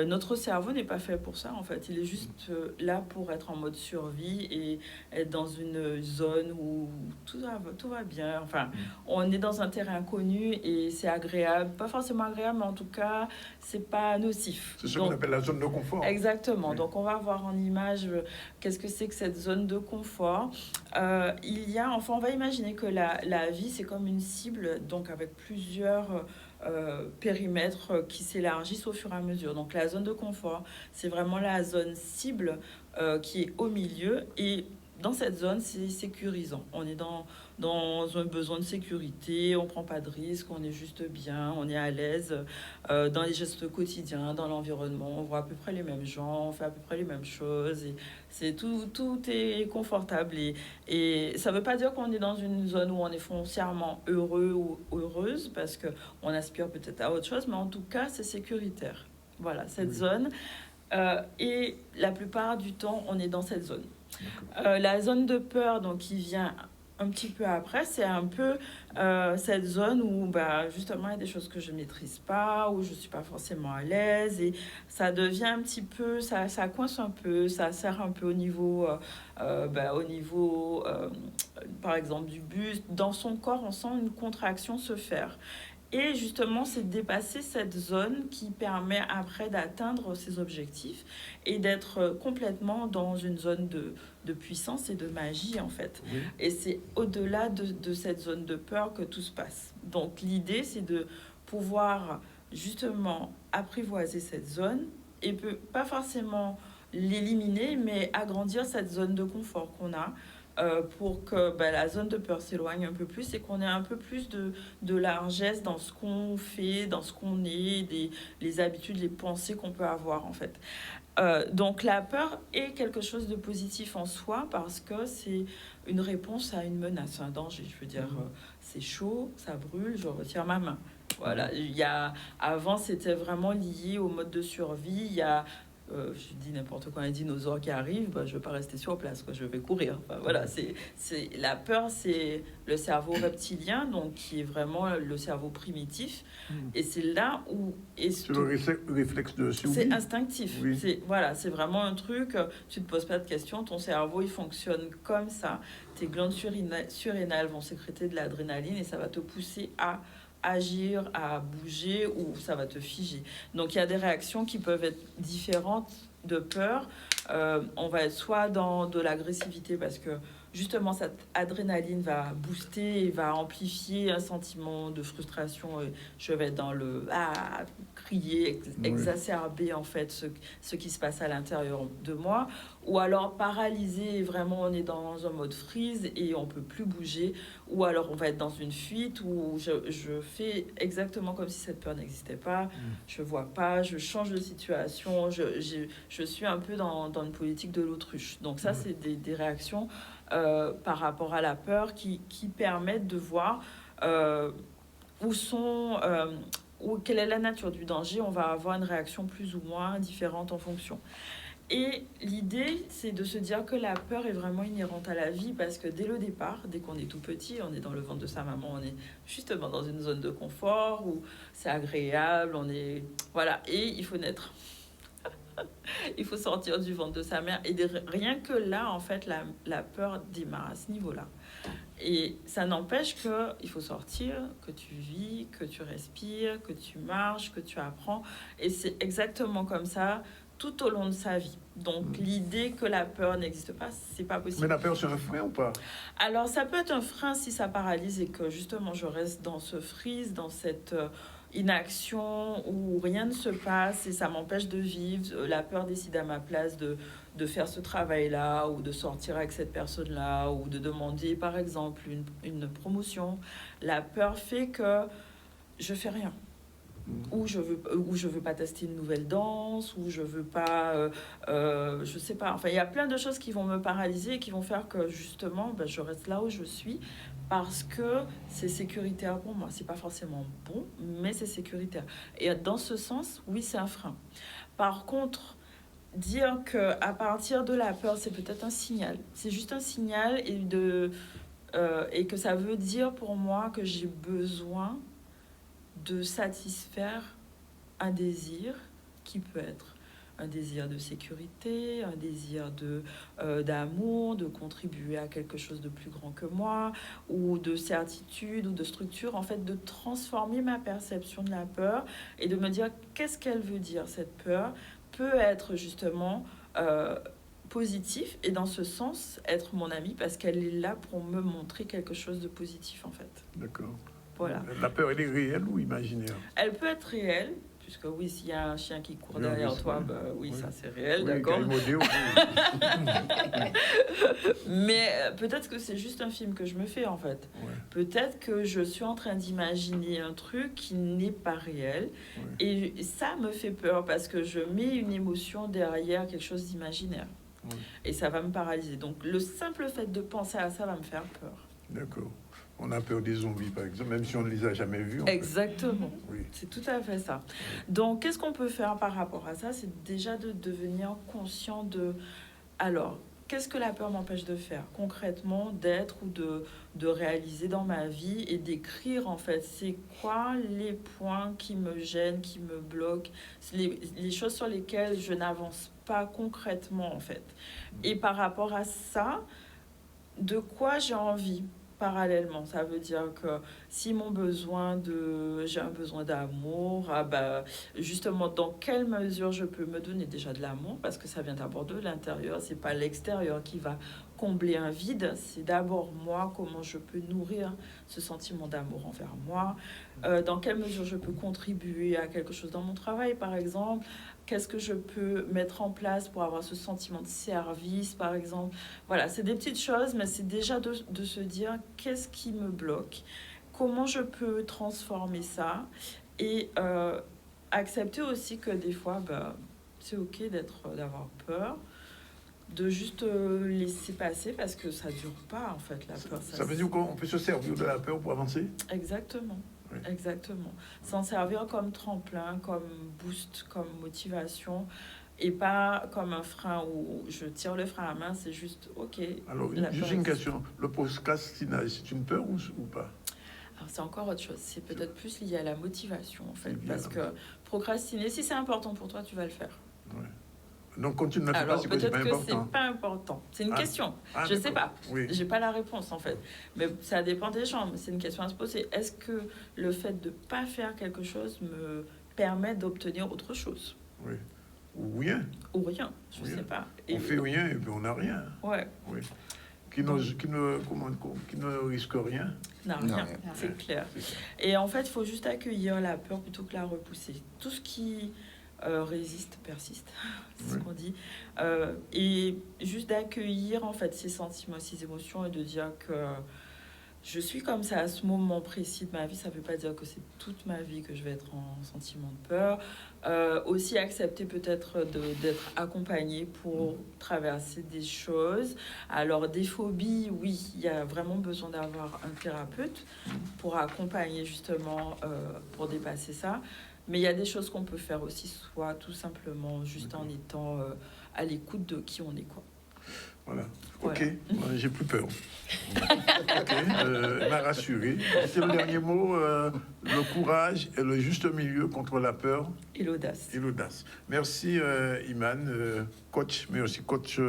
notre cerveau n'est pas fait pour ça, en fait. Il est juste là pour être en mode survie et être dans une zone où tout va bien. Enfin, on est dans un terrain inconnu et c'est agréable. Pas forcément agréable, mais en tout cas, c'est pas nocif. C'est ce qu'on appelle la zone de confort. Exactement. Oui. Donc, on va voir en image qu'est-ce que c'est que cette zone de confort. On va imaginer que la vie, c'est comme une cible, donc avec plusieurs périmètres qui s'élargissent au fur et à mesure. Donc la zone de confort, c'est vraiment la zone cible qui est au milieu, et dans cette zone, c'est sécurisant. On est dans un besoin de sécurité, on ne prend pas de risques, on est juste bien, on est à l'aise dans les gestes quotidiens, dans l'environnement, on voit à peu près les mêmes gens, on fait à peu près les mêmes choses, et tout est confortable. Et ça ne veut pas dire qu'on est dans une zone où on est foncièrement heureux ou heureuse, parce qu'on aspire peut-être à autre chose, mais en tout cas, c'est sécuritaire. Voilà, cette zone. Et la plupart du temps, on est dans cette zone. La zone de peur, donc, qui vient un petit peu après, c'est un peu cette zone où justement il y a des choses que je ne maîtrise pas, où je ne suis pas forcément à l'aise, et ça devient un petit peu, ça coince un peu, ça serre un peu au niveau par exemple du buste. Dans son corps, on sent une contraction se faire. Et justement, c'est de dépasser cette zone qui permet après d'atteindre ses objectifs et d'être complètement dans une zone de puissance et de magie, en fait. Oui. Et c'est au-delà de cette zone de peur que tout se passe. Donc, l'idée, c'est de pouvoir justement apprivoiser cette zone et pas forcément l'éliminer, mais agrandir cette zone de confort qu'on a pour que la zone de peur s'éloigne un peu plus et qu'on ait un peu plus de largesse dans ce qu'on fait, dans ce qu'on est, les habitudes, les pensées qu'on peut avoir en fait. Donc la peur est quelque chose de positif en soi parce que c'est une réponse à une menace, un danger. Je veux dire, c'est chaud, ça brûle, je retire ma main. Voilà. Avant, c'était vraiment lié au mode de survie. Il y a je dis n'importe quoi, un dinosaure qui arrive, je ne vais pas rester sur place, je vais courir. Voilà, la peur, c'est le cerveau reptilien, donc qui est vraiment le cerveau primitif. Et c'est là où... C'est le réflexe de survie. C'est instinctif. Oui. C'est vraiment un truc, tu ne te poses pas de questions, ton cerveau, il fonctionne comme ça. Tes glandes surrénales vont sécréter de l'adrénaline et ça va te pousser à agir, à bouger ou ça va te figer. Donc il y a des réactions qui peuvent être différentes de peur. On va être soit dans de l'agressivité parce que justement cette adrénaline va booster et va amplifier un sentiment de frustration. Je vais être dans le crier, exacerber en fait ce qui se passe à l'intérieur de moi, ou alors paralysé, vraiment on est dans un mode freeze et on peut plus bouger, ou alors on va être dans une fuite où je fais exactement comme si cette peur n'existait pas, je vois pas, je change de situation, je suis un peu dans une politique de l'autruche. Donc ça c'est des réactions par rapport à la peur qui permettent de voir quelle est la nature du danger. On va avoir une réaction plus ou moins différente en fonction. Et l'idée, c'est de se dire que la peur est vraiment inhérente à la vie parce que dès le départ, dès qu'on est tout petit, on est dans le ventre de sa maman, on est justement dans une zone de confort où c'est agréable, voilà, et il faut naître. Il faut sortir du ventre de sa mère. Et rien que là, en fait, la peur démarre à ce niveau-là. Et ça n'empêche qu'il faut sortir, que tu vis, que tu respires, que tu marches, que tu apprends. Et c'est exactement comme ça tout au long de sa vie. Donc l'idée que la peur n'existe pas, c'est pas possible. Mais la peur, c'est un frein ou pas? Alors ça peut être un frein si ça paralyse et que justement je reste dans ce freeze, dans cette inaction où rien ne se passe et ça m'empêche de vivre. La peur décide à ma place de faire ce travail-là ou de sortir avec cette personne-là ou de demander par exemple une promotion. La peur fait que je fais rien. Ou je veux pas tester une nouvelle danse, ou je veux pas, je sais pas. Enfin, il y a plein de choses qui vont me paralyser et qui vont faire que justement, je reste là où je suis parce que c'est sécuritaire pour moi. C'est pas forcément bon, mais c'est sécuritaire. Et dans ce sens, oui, c'est un frein. Par contre, dire que à partir de la peur, c'est peut-être un signal. C'est juste un signal et que ça veut dire pour moi que j'ai besoin de satisfaire un désir qui peut être un désir de sécurité, un désir d'amour, de contribuer à quelque chose de plus grand que moi, ou de certitude, ou de structure, en fait, de transformer ma perception de la peur et de me dire qu'est-ce qu'elle veut dire, cette peur peut être justement positif et dans ce sens être mon amie parce qu'elle est là pour me montrer quelque chose de positif, en fait. D'accord. Voilà. La peur, elle est réelle ou imaginaire? Elle peut être réelle, puisque oui, s'il y a un chien qui court derrière toi, oui, ça c'est réel, d'accord. Mais peut-être que c'est juste un film que je me fais, en fait. Ouais. Peut-être que je suis en train d'imaginer un truc qui n'est pas réel. Ouais. Et ça me fait peur parce que je mets une émotion derrière quelque chose d'imaginaire. Ouais. Et ça va me paralyser. Donc le simple fait de penser à ça va me faire peur. D'accord. On a peur des zombies, par exemple, même si on ne les a jamais vus. Exactement. Oui. C'est tout à fait ça. Donc, qu'est-ce qu'on peut faire par rapport à ça? C'est déjà de devenir conscient de... Alors, qu'est-ce que la peur m'empêche de faire concrètement, d'être ou de réaliser dans ma vie et d'écrire, en fait, c'est quoi les points qui me gênent, qui me bloquent, les choses sur lesquelles je n'avance pas concrètement, en fait. Et par rapport à ça, de quoi j'ai envie? parallèlement. Ça veut dire que si j'ai un besoin d'amour, justement, dans quelle mesure je peux me donner déjà de l'amour, parce que ça vient d'abord de l'intérieur, c'est pas l'extérieur qui va combler un vide, c'est d'abord moi, comment je peux nourrir ce sentiment d'amour envers moi, dans quelle mesure je peux contribuer à quelque chose dans mon travail, par exemple, qu'est-ce que je peux mettre en place pour avoir ce sentiment de service, par exemple. Voilà, c'est des petites choses, mais c'est déjà de se dire qu'est-ce qui me bloque, comment je peux transformer ça, et accepter aussi que des fois, c'est ok d'avoir peur, de juste laisser passer, parce que ça dure pas en fait, la peur. Ça veut dire qu'on peut se servir de la peur pour avancer? Exactement. Oui. Exactement. S'en servir comme tremplin, comme boost, comme motivation, et pas comme un frein où je tire le frein à main, c'est juste ok. Alors, juste une question, le procrastinage, c'est une peur ou pas? Alors, c'est encore autre chose, c'est peut-être plus lié à la motivation en fait, parce que procrastiner, si c'est important pour toi, tu vas le faire. Ouais. Donc, quand tu ne le fais pas, c'est peut-être pas que important. c'est pas important. C'est une question. Je sais pas. Oui. J'ai pas la réponse en fait. Mais ça dépend des gens. Mais c'est une question à se poser. Est-ce que le fait de pas faire quelque chose me permet d'obtenir autre chose? Oui. Ou rien. Ou rien. Je sais pas. On fait rien et puis on n'a rien. Ouais. Oui. Qui ne risque rien. Non, rien. C'est clair. Et en fait, il faut juste accueillir la peur plutôt que la repousser. Tout ce qui résiste, persiste, c'est ce qu'on dit. Et juste d'accueillir en fait ces sentiments, ces émotions, et de dire que je suis comme ça à ce moment précis de ma vie. Ça ne veut pas dire que c'est toute ma vie que je vais être en sentiment de peur. Aussi accepter peut-être d'être accompagnée pour traverser des choses. Alors des phobies, oui, il y a vraiment besoin d'avoir un thérapeute pour accompagner justement, pour dépasser ça. Mais il y a des choses qu'on peut faire aussi, soit tout simplement juste en étant à l'écoute de qui on est, quoi. Voilà. Ok, j'ai plus peur. Ok, elle m'a rassuré. C'est le dernier mot, le courage et le juste milieu contre la peur. Et l'audace. Et l'audace. Merci Iman, coach, mais aussi coach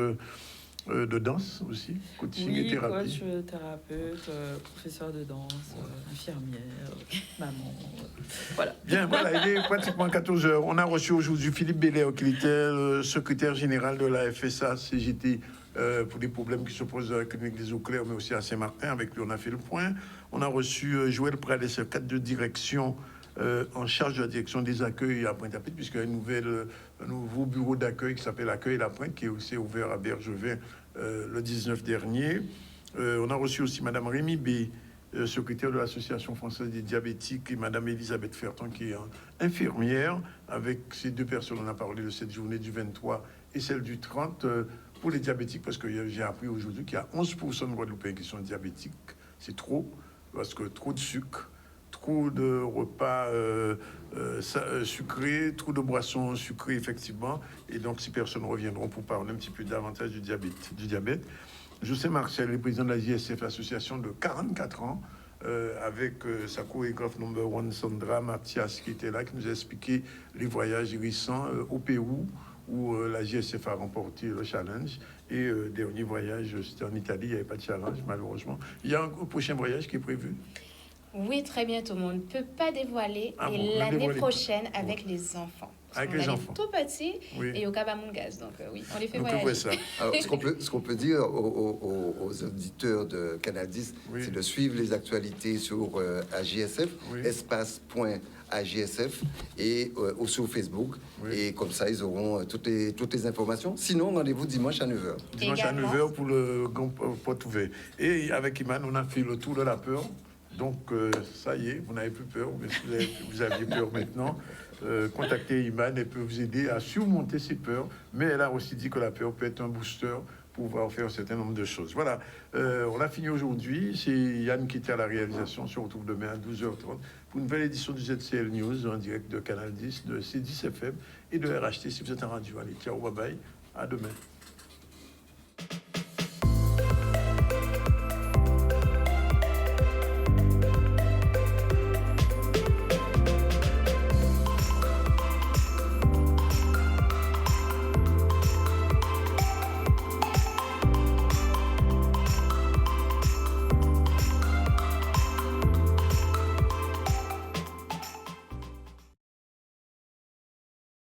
de danse aussi, coaching et thérapie. Coach, thérapeute, professeur de danse, infirmière, maman, voilà. Bien, voilà, il est pratiquement 14 heures. On a reçu aujourd'hui Philippe Belair, qui était le secrétaire général de la FSA CGT pour des problèmes qui se posent à la clinique des Eaux Claires, mais aussi à Saint-Martin. Avec lui, on a fait le point. On a reçu Joël Prades, cadre de direction en charge de la direction des accueils à Pointe-à-Pitre, puisqu'il y a un nouveau bureau d'accueil qui s'appelle Accueil La Pointe, qui est aussi ouvert à Bergevin le 19 dernier. On a reçu aussi Madame Rémi B, secrétaire de l'Association française des diabétiques, et Madame Elisabeth Ferton, qui est infirmière. Avec ces deux personnes, on a parlé de cette journée du 23 et celle du 30 pour les diabétiques, parce que j'ai appris aujourd'hui qu'il y a 11% de Guadeloupéens qui sont diabétiques. C'est trop, parce que trop de sucre, trop de repas sucrés, trop de boissons sucrées, effectivement. Et donc, ces personnes reviendront pour parler un petit peu davantage du diabète. José Marcel, le président de la JSF, association de 44 ans, avec sa chorégraphe number one, Sandra Mathias, qui était là, qui nous a expliqué les voyages récents au Pérou, où la JSF a remporté le challenge. Et dernier voyage, c'était en Italie, il n'y avait pas de challenge, malheureusement. Il y a un prochain voyage qui est prévu? Oui, très bientôt. On ne peut pas dévoiler. Et l'année prochaine, avec les enfants. Avec les enfants. Tout petits et au Cabamungaz. Donc oui, on les fait donc, voyager. Ça. Alors, ce qu'on peut dire aux auditeurs de Canal 10, c'est de suivre les actualités sur AJSF, espace.AJSF et sur Facebook. Et comme ça, ils auront toutes les informations. Sinon, rendez-vous dimanche à 9h. Dimanche à 9h pour le grand porte ouvert. Et avec Iman, on a fait le tour de la peur. Donc, ça y est, vous n'avez plus peur. Vous aviez peur maintenant. Contactez Iman, elle peut vous aider à surmonter ces peurs. Mais elle a aussi dit que la peur peut être un booster pour pouvoir faire un certain nombre de choses. Voilà, on a fini aujourd'hui. C'est Yann qui était à la réalisation. On se retrouve demain à 12h30 pour une nouvelle édition du ZCL News en direct de Canal 10, de C10 FM et de RHT. Si vous êtes en radio, allez, ciao, bye bye, à demain.